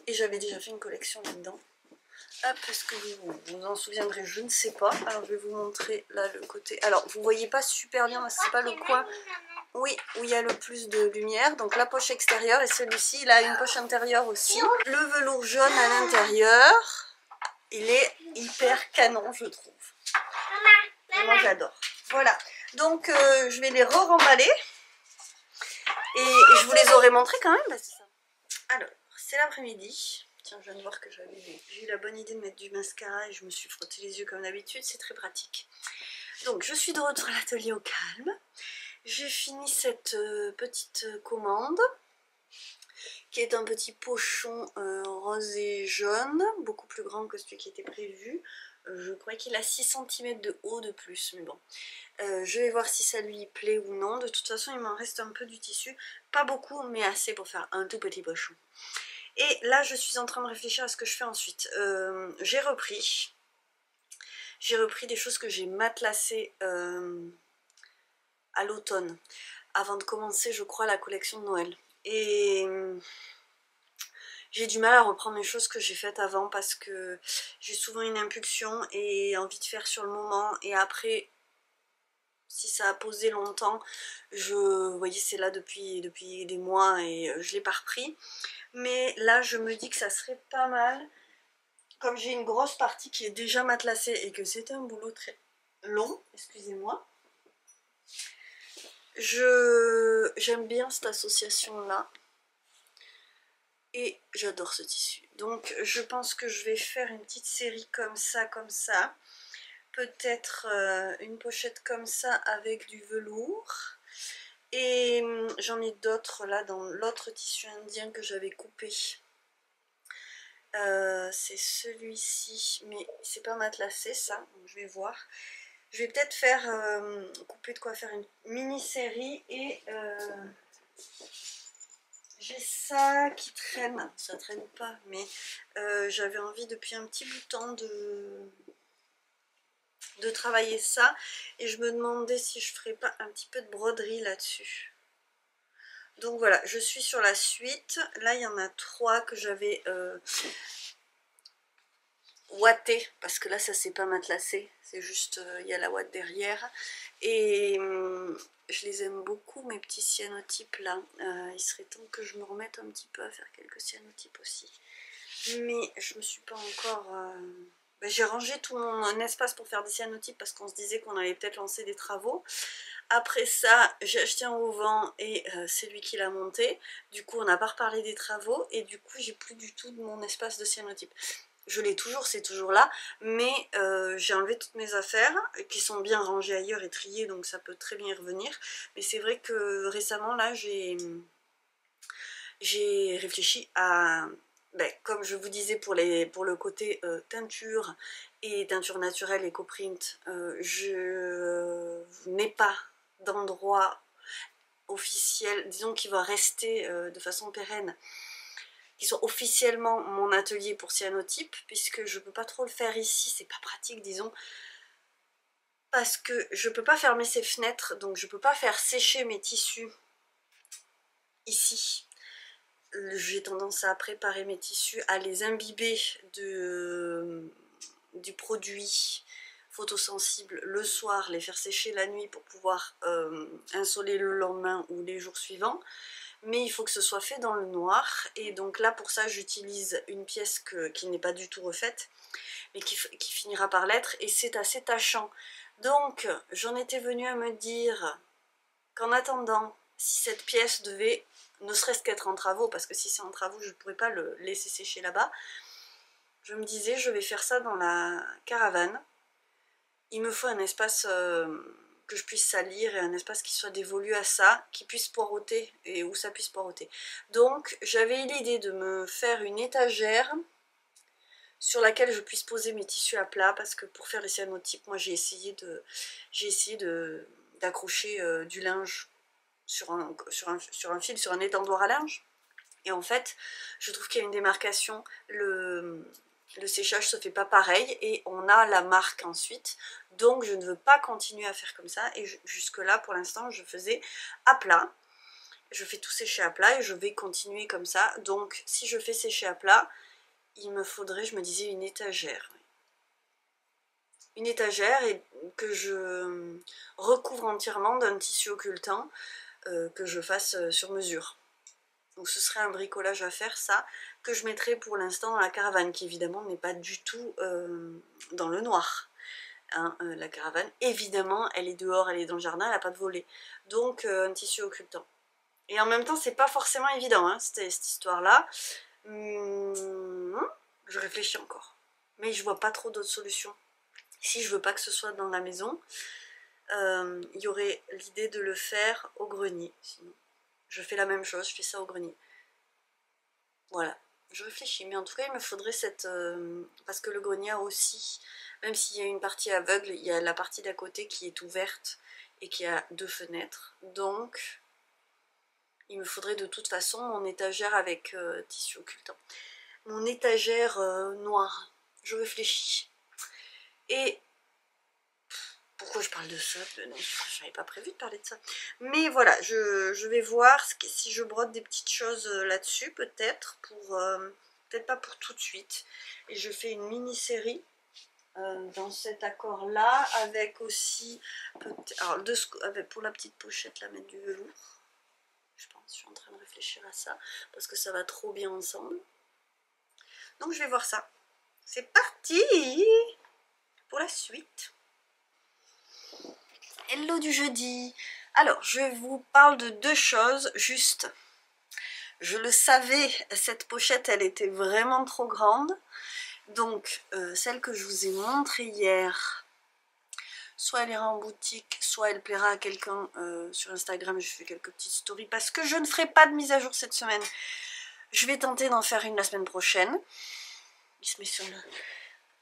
Et j'avais déjà fait une collection là-dedans. Hop, est-ce que vous vous en souviendrez? Je ne sais pas. Alors je vais vous montrer là le côté. Alors vous voyez pas super bien parce que c'est pas le coin. Oui, où il y a le plus de lumière. Donc la poche extérieure et celui-ci, il a une poche intérieure aussi. Le velours jaune à l'intérieur, il est hyper canon, je trouve. Et moi j'adore. Voilà. Donc je vais les re-remballer. Et je vous les aurais montrés quand même. Bah, c'est ça. Alors, c'est l'après-midi. Tiens, je viens de voir que j'ai eu la bonne idée de mettre du mascara et je me suis frotté les yeux comme d'habitude. C'est très pratique. Donc je suis de retour à l'atelier au calme. J'ai fini cette petite commande qui est un petit pochon rose et jaune, beaucoup plus grand que celui qui était prévu. Je crois qu'il a 6 cm de haut de plus, mais bon. Je vais voir si ça lui plaît ou non. De toute façon, il m'en reste un peu du tissu. Pas beaucoup, mais assez pour faire un tout petit pochon. Et là, je suis en train de réfléchir à ce que je fais ensuite. J'ai repris des choses que j'ai matelassées à l'automne, avant de commencer, je crois, la collection de Noël. Et j'ai du mal à reprendre les choses que j'ai faites avant parce que j'ai souvent une impulsion et envie de faire sur le moment, et après, si ça a posé longtemps, vous voyez, c'est là depuis des mois et je l'ai pas repris. Mais là, je me dis que ça serait pas mal, comme j'ai une grosse partie qui est déjà matelassée et que c'est un boulot très long, excusez-moi. J'aime bien cette association-là. Et j'adore ce tissu. Donc je pense que je vais faire une petite série comme ça, comme ça. Peut-être une pochette comme ça avec du velours. Et j'en ai d'autres là dans l'autre tissu indien que j'avais coupé. C'est celui-ci, mais c'est pas matelassé ça, donc je vais voir. Je vais peut-être faire couper de quoi faire une mini-série et j'ai ça qui traîne, ça traîne pas, mais j'avais envie depuis un petit bout de temps de travailler ça, et je me demandais si je ferais pas un petit peu de broderie là-dessus. Donc voilà, je suis sur la suite. Là, il y en a 3 que j'avais ouaté, parce que là, ça s'est pas matelassé, c'est juste, il y a la ouate derrière. Et je les aime beaucoup, mes petits cyanotypes là. Il serait temps que je me remette un petit peu à faire quelques cyanotypes aussi. Mais je me suis pas encore... j'ai rangé tout mon espace pour faire des cyanotypes parce qu'on se disait qu'on allait peut-être lancer des travaux. Après ça, j'ai acheté un auvent et c'est lui qui l'a monté. Du coup, on n'a pas reparlé des travaux et du coup, j'ai plus du tout de mon espace de cyanotype. Je l'ai toujours, c'est toujours là, mais j'ai enlevé toutes mes affaires qui sont bien rangées ailleurs et triées, donc ça peut très bien y revenir. Mais c'est vrai que récemment, là, j'ai réfléchi à... comme je vous disais pour le côté teinture et teinture naturelle éco-print, je n'ai pas d'endroit officiel, disons qui va rester de façon pérenne, qui soit officiellement mon atelier pour cyanotype, puisque je peux pas trop le faire ici, c'est pas pratique disons, parce que je peux pas fermer ces fenêtres, donc je peux pas faire sécher mes tissus ici. J'ai tendance à préparer mes tissus, à les imbiber du produit photosensible le soir, les faire sécher la nuit pour pouvoir insoler le lendemain ou les jours suivants. Mais il faut que ce soit fait dans le noir, et donc là pour ça j'utilise une pièce qui n'est pas du tout refaite, mais qui finira par l'être, et c'est assez tâchant. Donc j'en étais venue à me dire qu'en attendant, si cette pièce devait ne serait-ce qu'être en travaux, parce que si c'est en travaux je ne pourrais pas le laisser sécher là-bas, je me disais je vais faire ça dans la caravane. Il me faut un espace que je puisse salir et un espace qui soit dévolu à ça, qui puisse poireauter et où ça puisse poireauter. Donc j'avais eu l'idée de me faire une étagère sur laquelle je puisse poser mes tissus à plat, parce que pour faire les cyanotypes, moi j'ai essayé d'accrocher du linge sur un fil, sur un étendoir à linge, et en fait je trouve qu'il y a une démarcation, le séchage se fait pas pareil et on a la marque ensuite, donc je ne veux pas continuer à faire comme ça, et jusque là pour l'instant je faisais à plat, je fais tout sécher à plat et je vais continuer comme ça. Donc si je fais sécher à plat, il me faudrait, je me disais, une étagère et que je recouvre entièrement d'un tissu occultant, que je fasse sur mesure. Donc ce serait un bricolage à faire, ça, que je mettrai pour l'instant dans la caravane, qui évidemment n'est pas du tout dans le noir. Hein, la caravane, évidemment, elle est dehors, elle est dans le jardin, elle n'a pas de volet. Donc un tissu occultant. Et en même temps, c'est pas forcément évident, hein, cette histoire-là. Je réfléchis encore. Mais je vois pas trop d'autres solutions. Si je veux pas que ce soit dans la maison, il y aurait l'idée de le faire au grenier. Sinon, je fais la même chose, je fais ça au grenier. Voilà. je réfléchis, mais en tout cas il me faudrait cette... parce que le grenier a aussi, même s'il y a une partie aveugle, il y a la partie d'à côté qui est ouverte et qui a 2 fenêtres. Donc il me faudrait de toute façon mon étagère avec tissu occultant. Mon étagère noire. Je réfléchis. Et pourquoi je parle de ça? Je n'avais pas prévu de parler de ça. Mais voilà, je vais voir si je brode des petites choses là-dessus, peut-être, pour peut-être pas pour tout de suite. Et je fais une mini-série dans cet accord-là, avec aussi, alors pour la petite pochette, là, mettre du velours. Je pense, je suis en train de réfléchir à ça, parce que ça va trop bien ensemble. Donc je vais voir ça. C'est parti pour la suite. Hello du jeudi. Alors, je vous parle de 2 choses, juste. Je le savais, cette pochette, elle était vraiment trop grande. Donc, celle que je vous ai montrée hier, soit elle ira en boutique, soit elle plaira à quelqu'un sur Instagram. Je fais quelques petites stories parce que je ne ferai pas de mise à jour cette semaine. Je vais tenter d'en faire une la semaine prochaine. Il se met sur le...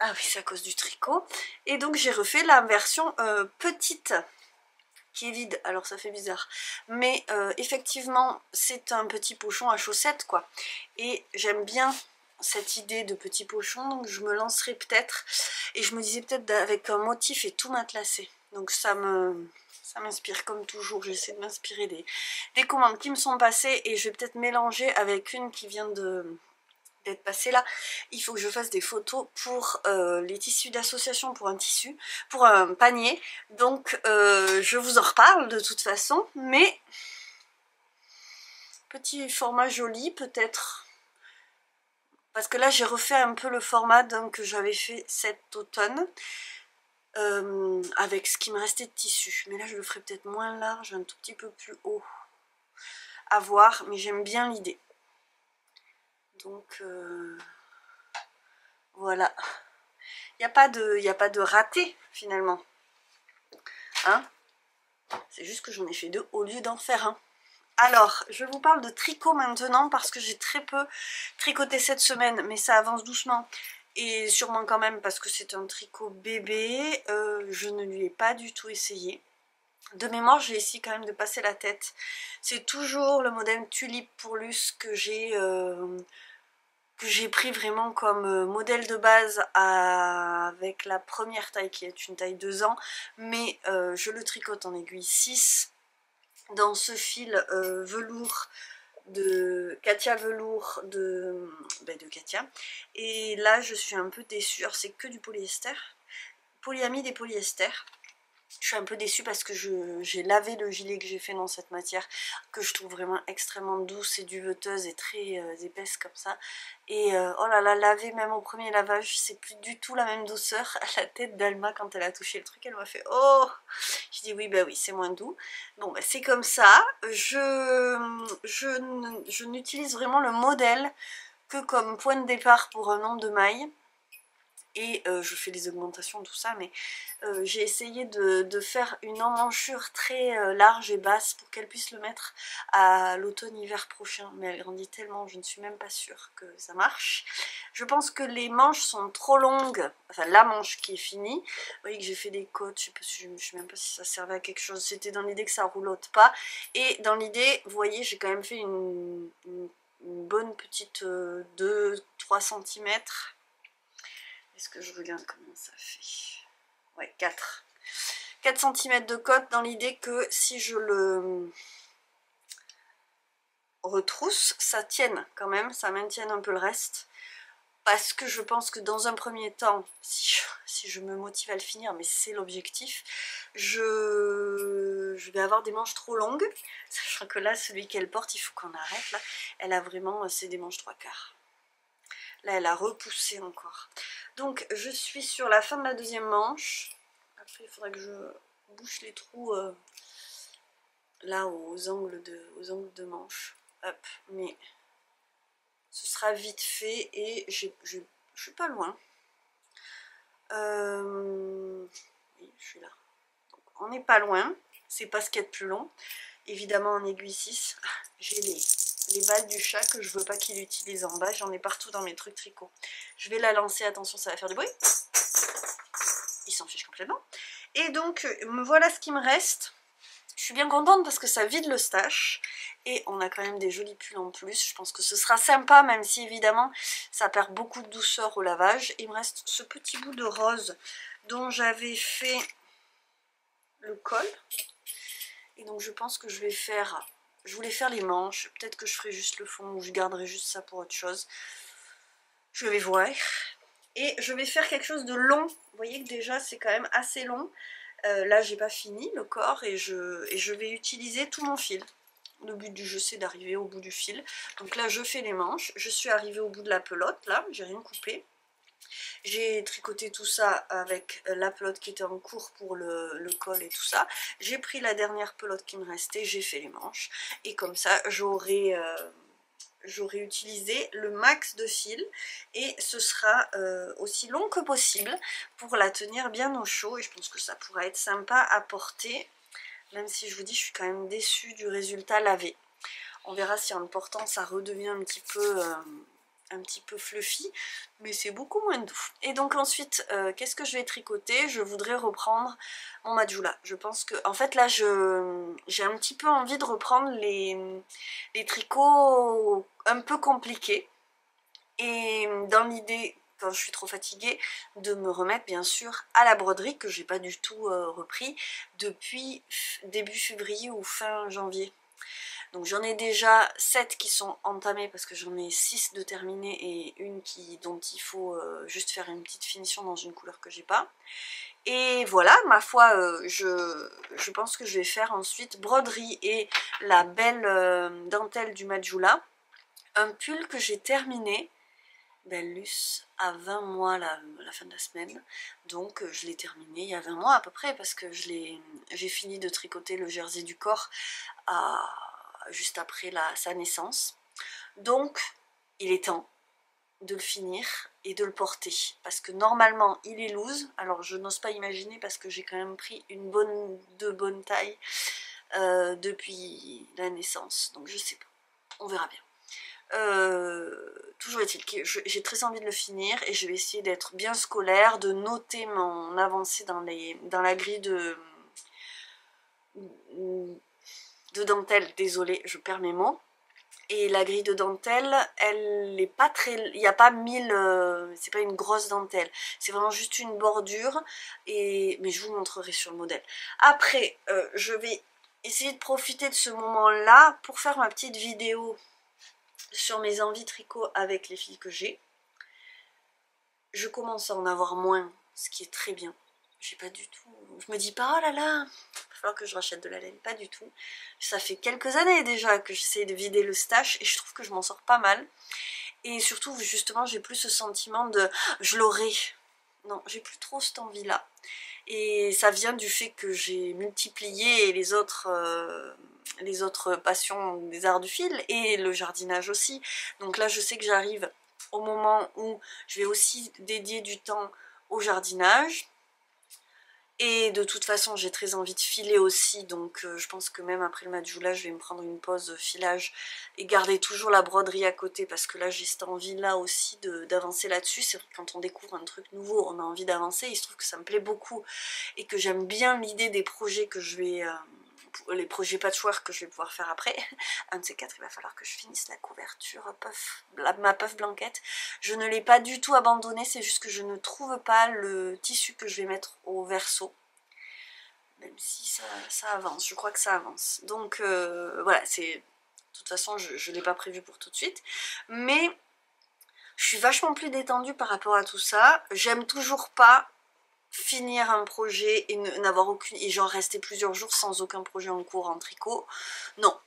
Ah oui, c'est à cause du tricot. Et donc, j'ai refait la version petite, qui est vide, alors ça fait bizarre, mais effectivement c'est un petit pochon à chaussettes quoi, et j'aime bien cette idée de petit pochon, donc je me lancerai peut-être, et je me disais peut-être avec un motif et tout matelassé, donc ça m'inspire comme toujours. J'essaie de m'inspirer des commandes qui me sont passées, et je vais peut-être mélanger avec une qui vient d'être passé là. Il faut que je fasse des photos pour les tissus d'association, pour un panier, donc je vous en reparle de toute façon, mais petit format joli peut-être, parce que là j'ai refait un peu le format que j'avais fait cet automne, avec ce qui me restait de tissu, mais là je le ferai peut-être moins large, un tout petit peu plus haut, à voir, mais j'aime bien l'idée. Donc voilà, il n'y a pas de raté finalement, hein, c'est juste que j'en ai fait 2 au lieu d'en faire un. Alors, je vous parle de tricot maintenant parce que j'ai très peu tricoté cette semaine, mais ça avance doucement, et sûrement quand même parce que c'est un tricot bébé. Je ne lui ai pas du tout essayé. De mémoire, j'ai essayé quand même de passer la tête. C'est toujours le modèle Tulipe pour Luce que j'ai pris vraiment comme modèle de base avec la première taille qui est une taille 2 ans, mais je le tricote en aiguille 6 dans ce fil velours de Katia Velours de Katia, et là je suis un peu déçue. Alors c'est que du polyester, polyamide et polyester. Je suis un peu déçue parce que j'ai lavé le gilet que j'ai fait dans cette matière, que je trouve vraiment extrêmement douce et duveteuse et très épaisse comme ça. Et oh là là, laver même au premier lavage, c'est plus du tout la même douceur. À la tête d'Alma, quand elle a touché le truc, elle m'a fait oh. Je dis oui, bah oui, c'est moins doux. Bon, bah c'est comme ça. Je n'utilise vraiment le modèle que comme point de départ pour un nombre de mailles. Et je fais les augmentations, tout ça, mais j'ai essayé de faire une emmanchure très large et basse pour qu'elle puisse le mettre à l'automne-hiver prochain. Mais elle grandit tellement, je ne suis même pas sûre que ça marche. Je pense que les manches sont trop longues, enfin la manche qui est finie. Vous voyez que j'ai fait des côtes, je ne sais même pas si ça servait à quelque chose. C'était dans l'idée que ça roulotte pas. Et dans l'idée, vous voyez, j'ai quand même fait une bonne petite 2-3 cm. Est-ce que je regarde comment ça fait? Ouais, 4 cm de côte, dans l'idée que si je le retrousse, ça tienne quand même, ça maintienne un peu le reste. Parce que je pense que dans un premier temps, si je me motive à le finir, mais c'est l'objectif, je vais avoir des manches trop longues. Sachant que là, celui qu'elle porte, il faut qu'on arrête là. Elle a vraiment, c'est des manches 3/4. Là, elle a repoussé encore. Donc, je suis sur la fin de la deuxième manche. Après, il faudrait que je bouche les trous là aux angles de manche. Hop, mais ce sera vite fait et je suis pas loin. Oui, je suis là. Donc, on n'est pas loin. C'est pas ce qu'il y a de plus long. Évidemment, en aiguille 6, j'ai les balles du chat que je veux pas qu'il utilise en bas. J'en ai partout dans mes trucs tricot. Je vais la lancer, attention, ça va faire du bruit. Il s'en fiche complètement. Et donc, me voilà ce qui me reste. Je suis bien contente parce que ça vide le stash. Et on a quand même des jolis pulls en plus. Je pense que ce sera sympa, même si évidemment, ça perd beaucoup de douceur au lavage. Il me reste ce petit bout de rose dont j'avais fait le col. Et donc, je pense que je vais faire... Je voulais faire les manches. Peut-être que je ferai juste le fond ou je garderai juste ça pour autre chose. Je vais voir. Et je vais faire quelque chose de long. Vous voyez que déjà, c'est quand même assez long. Là, j'ai pas fini le corps et je vais utiliser tout mon fil. Le but du jeu, c'est d'arriver au bout du fil. Donc là, je fais les manches. Je suis arrivée au bout de la pelote, là. J'ai rien coupé. J'ai tricoté tout ça avec la pelote qui était en cours pour le col et tout ça. J'ai pris la dernière pelote qui me restait, j'ai fait les manches. Et comme ça, j'aurai utilisé le max de fil et ce sera aussi long que possible pour la tenir bien au chaud. Et je pense que ça pourra être sympa à porter, même si je vous dis, je suis quand même déçue du résultat lavé. On verra si en le portant, ça redevient un petit peu fluffy, mais c'est beaucoup moins doux. Et donc ensuite, qu'est-ce que je vais tricoter? Je voudrais reprendre mon Majula. Je pense que, en fait là, j'ai un petit peu envie de reprendre les tricots un peu compliqués. Et dans l'idée, quand je suis trop fatiguée, de me remettre bien sûr à la broderie, que j'ai pas du tout repris depuis début février ou fin janvier. Donc j'en ai déjà 7 qui sont entamées parce que j'en ai 6 de terminées et une dont il faut juste faire une petite finition dans une couleur que j'ai pas. Et voilà, ma foi, je pense que je vais faire ensuite broderie et la belle dentelle du Majula. Un pull que j'ai terminé, Bellus, à 20 mois la fin de la semaine. Donc je l'ai terminé il y a 20 mois à peu près parce que j'ai fini de tricoter le jersey du corps juste après sa naissance. Donc il est temps de le finir et de le porter parce que normalement il est loose. Alors je n'ose pas imaginer parce que j'ai quand même pris de bonne taille depuis la naissance, donc je sais pas, on verra bien. Toujours est-il que j'ai très envie de le finir et je vais essayer d'être bien scolaire, de noter mon avancée dans la grille de dentelle. Désolée, je perds mes mots. Et la grille de dentelle, elle n'est pas très... Il n'y a pas 1000... c'est pas une grosse dentelle. C'est vraiment juste une bordure. Mais je vous montrerai sur le modèle. Après, je vais essayer de profiter de ce moment-là pour faire ma petite vidéo sur mes envies tricot avec les filles que j'ai. Je commence à en avoir moins, ce qui est très bien. J'ai pas du tout... Je me dis pas, oh là là, il va falloir que je rachète de la laine. Pas du tout. Ça fait quelques années déjà que j'essaie de vider le stash et je trouve que je m'en sors pas mal. Et surtout, justement, j'ai plus ce sentiment de je l'aurai. Non, j'ai plus trop cette envie-là. Et ça vient du fait que j'ai multiplié les autres passions des arts du fil et le jardinage aussi. Donc là, je sais que j'arrive au moment où je vais aussi dédier du temps au jardinage. Et de toute façon, j'ai très envie de filer aussi, donc je pense que même après le Majula, je vais me prendre une pause filage et garder toujours la broderie à côté, parce que là, j'ai cette envie-là aussi d'avancer là-dessus. C'est vrai que quand on découvre un truc nouveau, on a envie d'avancer. Il se trouve que ça me plaît beaucoup et que j'aime bien l'idée des projets que je vais... les projets patchwork que je vais pouvoir faire après. Un de ces quatre, il va falloir que je finisse la couverture ma puff blanquette. Je ne l'ai pas du tout abandonnée, c'est juste que je ne trouve pas le tissu que je vais mettre au verso. Même si ça avance, je crois que ça avance. Donc voilà, de toute façon, je ne l'ai pas prévu pour tout de suite. Mais je suis vachement plus détendue par rapport à tout ça. J'aime toujours pas finir un projet et n'avoir aucune... et genre rester plusieurs jours sans aucun projet en cours en tricot. Non,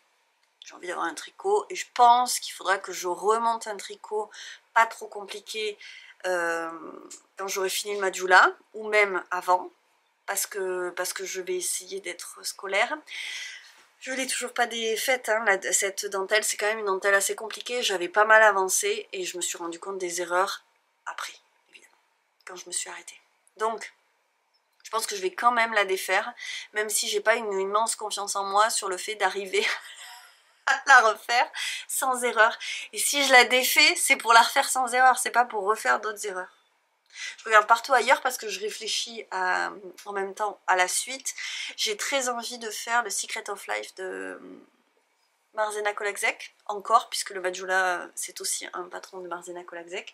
j'ai envie d'avoir un tricot et je pense qu'il faudra que je remonte un tricot pas trop compliqué quand j'aurai fini le Majula ou même avant parce que je vais essayer d'être scolaire. Je l'ai toujours pas défaite, hein, cette dentelle, c'est quand même une dentelle assez compliquée, j'avais pas mal avancé et je me suis rendu compte des erreurs après, évidemment, quand je me suis arrêtée. Donc, je pense que je vais quand même la défaire, même si j'ai pas une immense confiance en moi sur le fait d'arriver à la refaire sans erreur. Et si je la défais, c'est pour la refaire sans erreur, c'est pas pour refaire d'autres erreurs. Je regarde partout ailleurs parce que je réfléchis en même temps à la suite. J'ai très envie de faire le Secret of Life de Marzena Kolaczek, encore, puisque le Majula c'est aussi un patron de Marzena Kolaczek.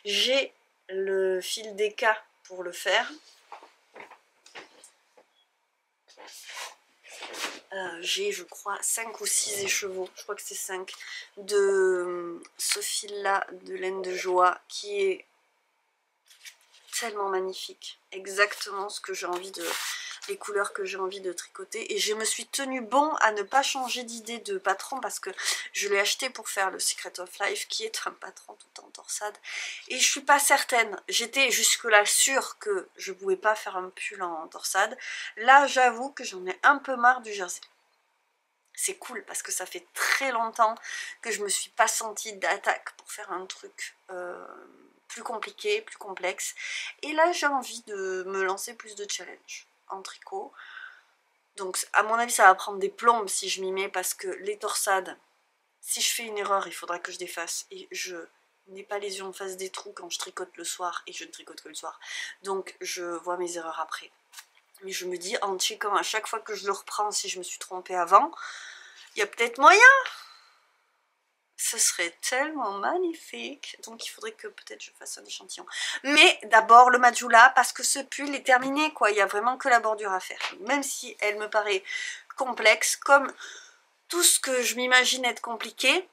J'ai le fil DK pour le faire. J'ai je crois 5 ou 6 écheveaux, je crois que c'est 5, de ce fil là de laine de joie qui est tellement magnifique, exactement ce que j'ai envie de, les couleurs que j'ai envie de tricoter. Et je me suis tenue bon à ne pas changer d'idée de patron parce que je l'ai acheté pour faire le Secret of Life qui est un patron tout en torsade et je suis pas certaine, j'étais jusque là sûre que je pouvais pas faire un pull en torsade. Là j'avoue que j'en ai un peu marre du jersey. C'est cool parce que ça fait très longtemps que je me suis pas sentie d'attaque pour faire un truc plus compliqué, plus complexe. Et là j'ai envie de me lancer plus de challenge en tricot. Donc à mon avis ça va prendre des plombes si je m'y mets parce que les torsades, si je fais une erreur il faudra que je défasse et je n'ai pas les yeux en face des trous quand je tricote le soir et je ne tricote que le soir. Donc je vois mes erreurs après. Mais je me dis en checkant à chaque fois que je le reprends si je me suis trompée avant, il y a peut-être moyen. Ce serait tellement magnifique. Donc il faudrait que peut-être je fasse un échantillon. Mais d'abord le Majula parce que ce pull est terminé quoi. Il n'y a vraiment que la bordure à faire. Même si elle me paraît complexe, comme tout ce que je m'imagine être compliqué,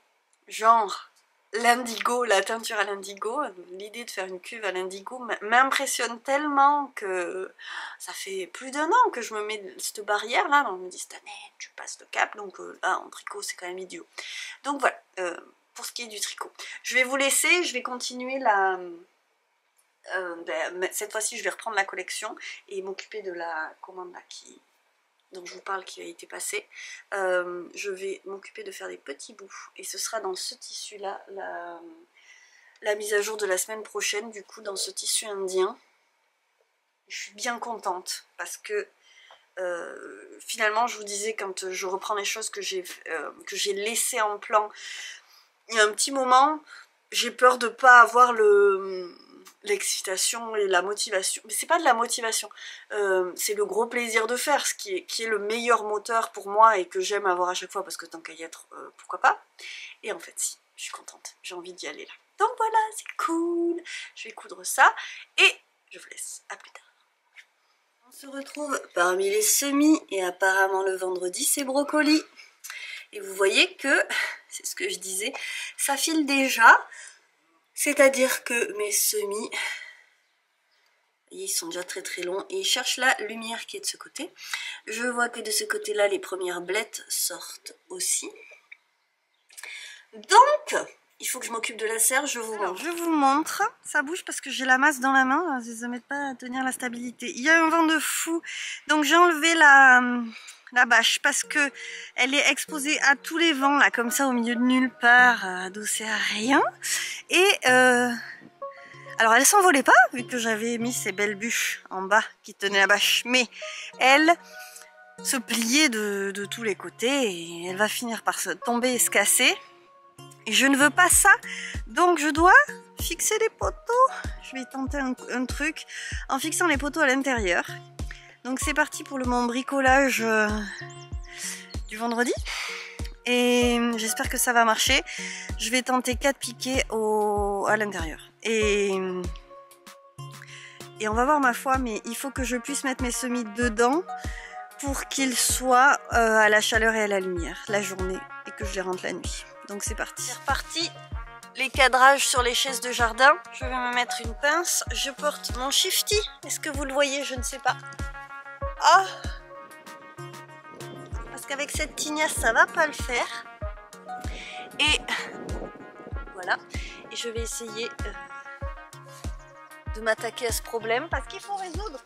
genre l'indigo, la teinture à l'indigo, l'idée de faire une cuve à l'indigo m'impressionne tellement que ça fait plus d'1 an que je me mets cette barrière là, on me dit cette année tu passes le cap, donc là en tricot c'est quand même idiot. Donc voilà, pour ce qui est du tricot. Je vais vous laisser, je vais continuer la... cette fois-ci je vais reprendre la collection et m'occuper de la commande là dont je vous parle qui a été passée. Je vais m'occuper de faire des petits bouts et ce sera dans ce tissu là la mise à jour de la semaine prochaine, du coup dans ce tissu indien. Je suis bien contente parce que finalement je vous disais quand je reprends les choses que j'ai laissées en plan il y a un petit moment, j'ai peur de pas avoir l'excitation et la motivation, mais c'est pas de la motivation, c'est le gros plaisir de faire, ce qui est le meilleur moteur pour moi et que j'aime avoir à chaque fois parce que tant qu'à y être, pourquoi pas. Et en fait si, je suis contente, j'ai envie d'y aller là. Donc voilà, c'est cool, je vais coudre ça et je vous laisse, à plus tard. On se retrouve parmi les semis et apparemment le vendredi c'est brocoli. Et vous voyez que, c'est ce que je disais, ça file déjà, c'est-à-dire que mes semis, ils sont déjà très très longs et ils cherchent la lumière qui est de ce côté. Je vois que de ce côté-là, les premières blettes sortent aussi. Donc, il faut que je m'occupe de la serre, je vous montre. Je vous montre, ça bouge parce que j'ai la masse dans la main, ça ne m'aide pas à tenir la stabilité. Il y a un vent de fou, donc j'ai enlevé la bâche parce que elle est exposée à tous les vents là comme ça au milieu de nulle part, adossée à rien. Et alors elle s'envolait pas vu que j'avais mis ces belles bûches en bas qui tenaient la bâche, mais elle se pliait de tous les côtés et elle va finir par se tomber et se casser. Et je ne veux pas ça, donc je dois fixer les poteaux. Je vais tenter un truc en fixant les poteaux à l'intérieur. Donc c'est parti pour mon bricolage du vendredi et j'espère que ça va marcher. Je vais tenter 4 piquets à l'intérieur et on va voir ma foi, mais il faut que je puisse mettre mes semis dedans pour qu'ils soient à la chaleur et à la lumière la journée et que je les rentre la nuit. Donc c'est parti. C'est reparti. Les cadrages sur les chaises de jardin. Je vais me mettre une pince. Je porte mon shifty. Est-ce que vous le voyez? Je ne sais pas. Ah, parce qu'avec cette tignasse ça va pas le faire. Et voilà. Et je vais essayer de m'attaquer à ce problème parce qu'il faut résoudre.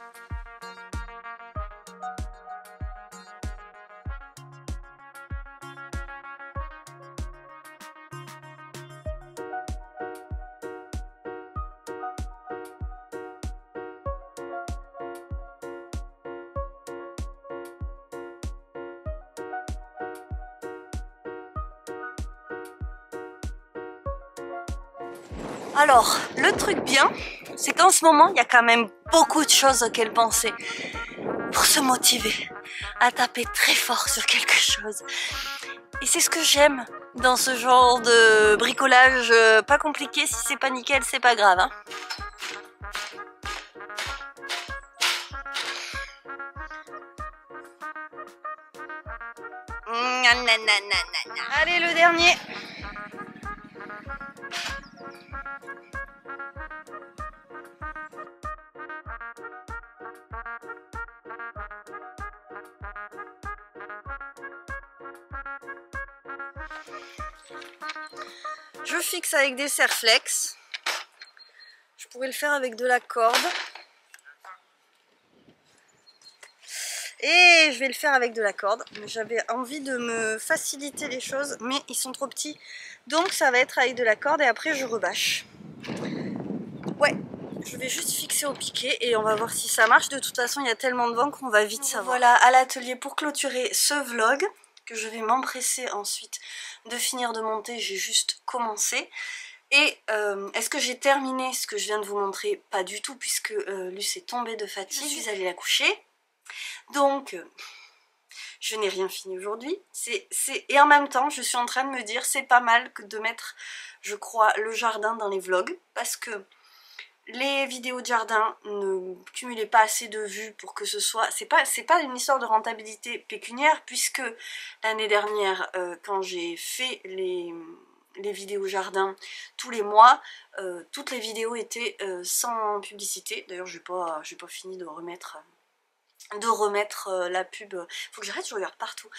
Alors, le truc bien, c'est qu'en ce moment, il y a quand même beaucoup de choses auxquelles penser pour se motiver à taper très fort sur quelque chose. Et c'est ce que j'aime dans ce genre de bricolage pas compliqué. Si c'est pas nickel, c'est pas grave, hein. Allez, le dernier. Je fixe avec des serre-flex. Je pourrais le faire avec de la corde. Et je vais le faire avec de la corde. J'avais envie de me faciliter les choses, mais ils sont trop petits. Donc ça va être avec de la corde et après je rebâche. Ouais, je vais juste fixer au piquet et on va voir si ça marche. De toute façon, il y a tellement de vent qu'on va vite savoir. Voilà, à l'atelier pour clôturer ce vlog, que je vais m'empresser ensuite de finir de monter. J'ai juste commencé. Et est-ce que j'ai terminé ce que je viens de vous montrer? Pas du tout, puisque Luce est tombée de fatigue. Je suis allée la coucher. Donc, je n'ai rien fini aujourd'hui. Et en même temps, je suis en train de me dire, c'est pas mal que de mettre, je crois, le jardin dans les vlogs. Parce que les vidéos de jardin ne cumulaient pas assez de vues pour que ce soit... C'est pas une histoire de rentabilité pécuniaire, puisque l'année dernière, quand j'ai fait les vidéos jardin tous les mois, toutes les vidéos étaient sans publicité. D'ailleurs, j'ai pas fini de remettre la pub. Faut que j'arrête, je regarde partout.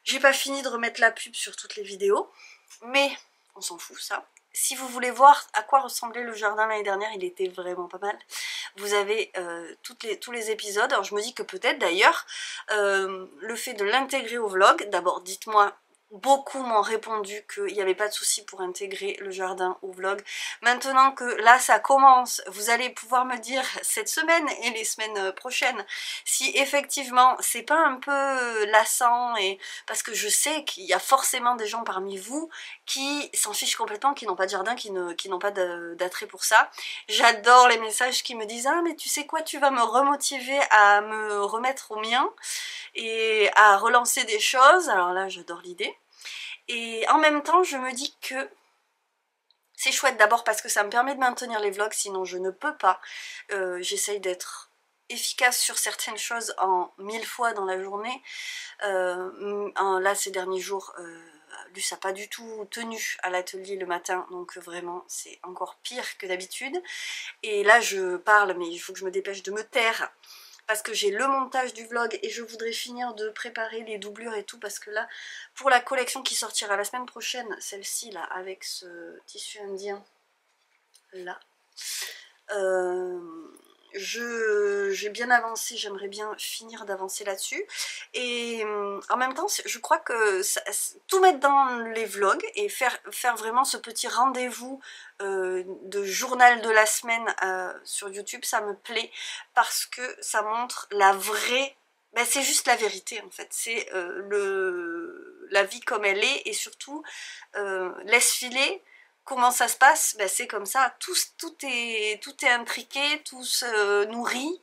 J'ai pas fini de remettre la pub sur toutes les vidéos, mais on s'en fout ça. Si vous voulez voir à quoi ressemblait le jardin l'année dernière, il était vraiment pas mal. Vous avez tous les épisodes. Alors je me dis que peut-être d'ailleurs, le fait de l'intégrer au vlog, d'abord dites-moi, beaucoup m'ont répondu qu'il n'y avait pas de souci pour intégrer le jardin au vlog. Maintenant que là ça commence, vous allez pouvoir me dire cette semaine et les semaines prochaines si effectivement c'est pas un peu lassant, et parce que je sais qu'il y a forcément des gens parmi vous qui s'en fichent complètement, qui n'ont pas de jardin, qui n'ont pas d'attrait pour ça. J'adore les messages qui me disent « Ah mais tu sais quoi, tu vas me remotiver à me remettre au mien et à relancer des choses ». Alors là j'adore l'idée. Et en même temps, je me dis que c'est chouette d'abord parce que ça me permet de maintenir les vlogs, sinon je ne peux pas. J'essaye d'être efficace sur certaines choses en 1000 fois dans la journée. Là, ces derniers jours, Luce n'a pas du tout tenu à l'atelier le matin, donc vraiment, c'est encore pire que d'habitude. Et là, je parle, mais il faut que je me dépêche de me taire, parce que j'ai le montage du vlog et je voudrais finir de préparer les doublures et tout, parce que là, pour la collection qui sortira la semaine prochaine, celle-ci là, avec ce tissu indien là, j'ai bien avancé, j'aimerais bien finir d'avancer là-dessus. Et en même temps, je crois que tout mettre dans les vlogs et faire vraiment ce petit rendez-vous de journal de la semaine sur YouTube, ça me plaît parce que ça montre la vraie... Ben, c'est juste la vérité en fait, c'est la vie comme elle est, et surtout laisse filer. Comment ça se passe? Ben, c'est comme ça, tout est intriqué, tout se nourrit.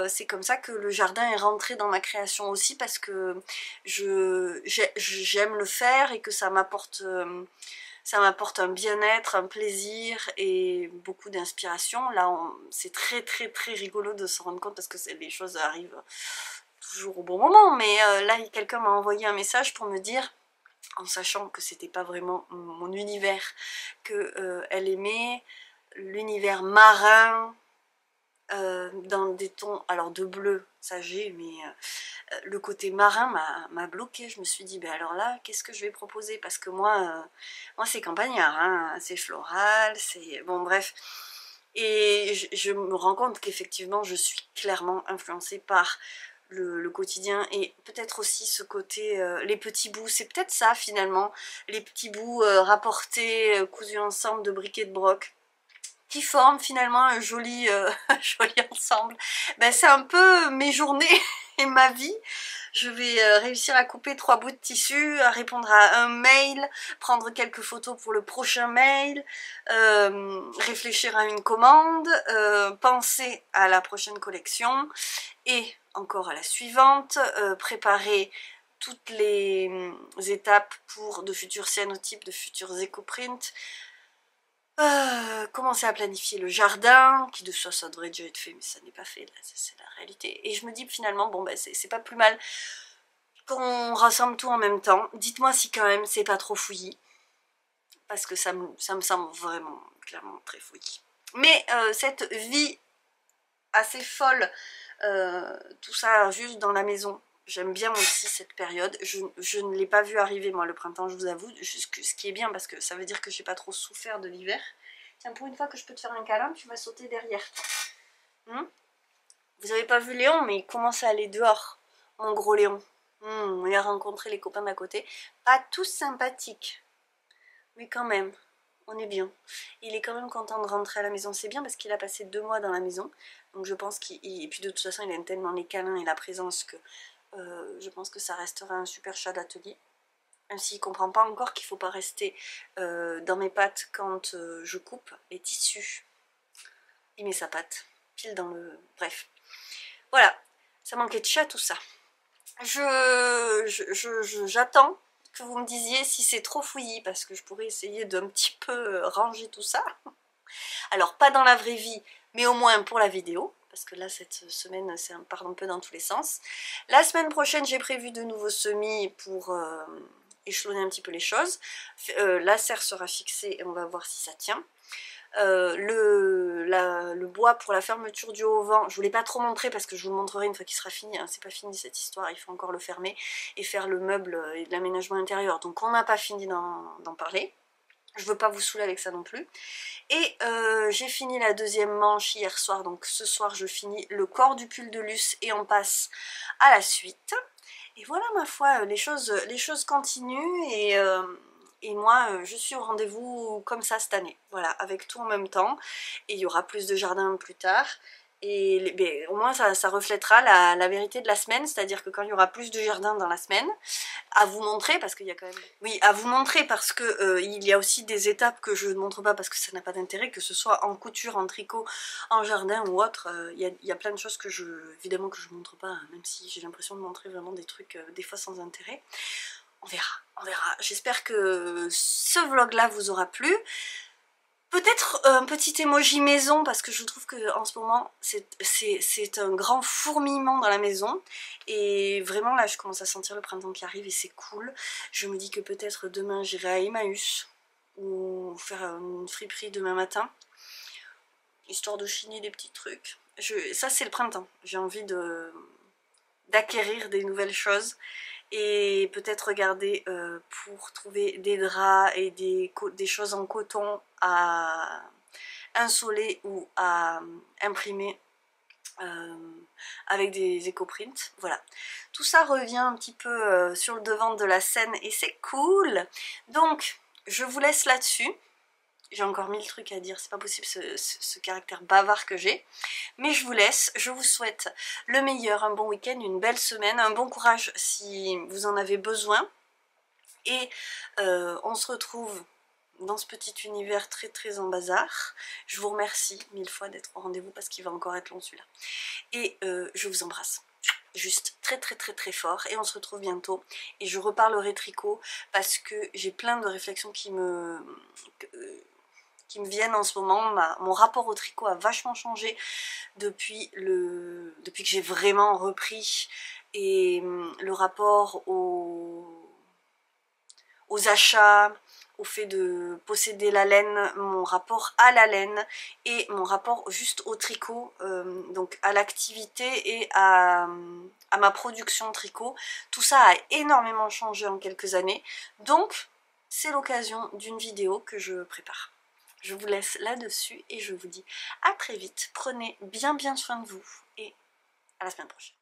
C'est comme ça que le jardin est rentré dans ma création aussi, parce que j'aime le faire et que ça m'apporte un bien-être, un plaisir et beaucoup d'inspiration. Là, c'est très rigolo de se rendre compte, parce que les choses arrivent toujours au bon moment. Mais là, quelqu'un m'a envoyé un message pour me dire, en sachant que c'était pas vraiment mon univers, que elle aimait l'univers marin, dans des tons, alors de bleu, ça j'ai, mais le côté marin m'a bloqué. Je me suis dit, ben alors là, qu'est-ce que je vais proposer? Parce que moi c'est campagnard, hein, c'est floral, c'est... Bon bref. Et je me rends compte qu'effectivement, je suis clairement influencée par le quotidien, et peut-être aussi ce côté, les petits bouts, c'est peut-être ça finalement, les petits bouts rapportés, cousus ensemble de briquet de broc, qui forment finalement un joli, joli ensemble. Ben, c'est un peu mes journées et ma vie. Je vais réussir à couper 3 bouts de tissu, à répondre à un mail, prendre quelques photos pour le prochain mail, réfléchir à une commande, penser à la prochaine collection et encore à la suivante, préparer toutes les étapes pour de futurs cyanotypes, de futurs éco-prints, commencer à planifier le jardin, qui de soi ça devrait déjà être fait, mais ça n'est pas fait, là c'est la réalité. Et je me dis finalement, bon bah c'est pas plus mal qu'on rassemble tout en même temps. Dites-moi si quand même c'est pas trop fouillis, parce que ça me semble vraiment clairement très fouillis. Mais cette vie assez folle, tout ça juste dans la maison, j'aime bien aussi cette période. Je ne l'ai pas vu arriver moi le printemps, je vous avoue, ce qui est bien parce que ça veut dire que j'ai pas trop souffert de l'hiver. Tiens, pour une fois que je peux te faire un câlin, tu vas sauter derrière. Vous avez pas vu Léon, mais il commence à aller dehors, mon gros Léon. Il a rencontré les copains d'à côté. Pas tous sympathiques, mais quand même, on est bien. Il est quand même content de rentrer à la maison. C'est bien parce qu'il a passé 2 mois dans la maison. Donc je pense qu'il... Et puis de toute façon, il aime tellement les câlins et la présence que je pense que ça restera un super chat d'atelier. Même s'il ne comprend pas encore qu'il ne faut pas rester dans mes pattes quand je coupe les tissus. Il met sa patte pile dans le... Bref. Voilà, ça manquait de chat tout ça. J'attends que vous me disiez si c'est trop fouillis, parce que je pourrais essayer d'un petit peu ranger tout ça. Alors pas dans la vraie vie, mais au moins pour la vidéo, parce que là cette semaine ça part un peu dans tous les sens. La semaine prochaine j'ai prévu de nouveaux semis pour échelonner un petit peu les choses. La serre sera fixée et on va voir si ça tient. Le bois pour la fermeture du haut-vent, je voulais pas trop montrer parce que je vous le montrerai une fois qu'il sera fini, hein. C'est pas fini cette histoire, il faut encore le fermer et faire le meuble et l'aménagement intérieur, donc on n'a pas fini d'en parler. Je veux pas vous saouler avec ça non plus. Et j'ai fini la deuxième manche hier soir, donc ce soir je finis le corps du pull de Luce et on passe à la suite. Et voilà ma foi, les choses continuent et moi je suis au rendez-vous comme ça cette année. Voilà, avec tout en même temps. Et il y aura plus de jardin plus tard. Et au moins ça reflètera la vérité de la semaine, c'est-à-dire que quand il y aura plus de jardin dans la semaine, à vous montrer, parce qu'il y a quand même... Oui, à vous montrer, parce que il y a aussi des étapes que je ne montre pas parce que ça n'a pas d'intérêt, que ce soit en couture, en tricot, en jardin ou autre. Il y a plein de choses que évidemment que je ne montre pas, hein, même si j'ai l'impression de montrer vraiment des trucs des fois sans intérêt. On verra, on verra. J'espère que ce vlog-là vous aura plu. Peut-être un petit emoji maison parce que je trouve qu'en ce moment c'est un grand fourmillement dans la maison et vraiment là je commence à sentir le printemps qui arrive et c'est cool. Je me dis que peut-être demain j'irai à Emmaüs ou faire une friperie demain matin histoire de chiner des petits trucs. Ça c'est le printemps, j'ai envie d'acquérir des nouvelles choses. Et peut-être regarder pour trouver des draps et des choses en coton à insoler ou à imprimer avec des éco-prints. Voilà, tout ça revient un petit peu sur le devant de la scène et c'est cool. Donc je vous laisse là-dessus. J'ai encore 1000 trucs à dire, c'est pas possible ce caractère bavard que j'ai. Mais je vous laisse, je vous souhaite le meilleur, un bon week-end, une belle semaine, un bon courage si vous en avez besoin. Et on se retrouve dans ce petit univers très très en bazar. Je vous remercie 1000 fois d'être au rendez-vous parce qu'il va encore être long celui-là. Et je vous embrasse. Juste très très très très fort et on se retrouve bientôt et je reparlerai tricot parce que j'ai plein de réflexions qui me viennent en ce moment. Mon rapport au tricot a vachement changé depuis que j'ai vraiment repris et le rapport aux achats, au fait de posséder la laine, mon rapport à la laine et mon rapport juste au tricot, donc à l'activité et à ma production tricot. Tout ça a énormément changé en quelques années, donc c'est l'occasion d'une vidéo que je prépare. Je vous laisse là-dessus et je vous dis à très vite. Prenez bien soin de vous et à la semaine prochaine.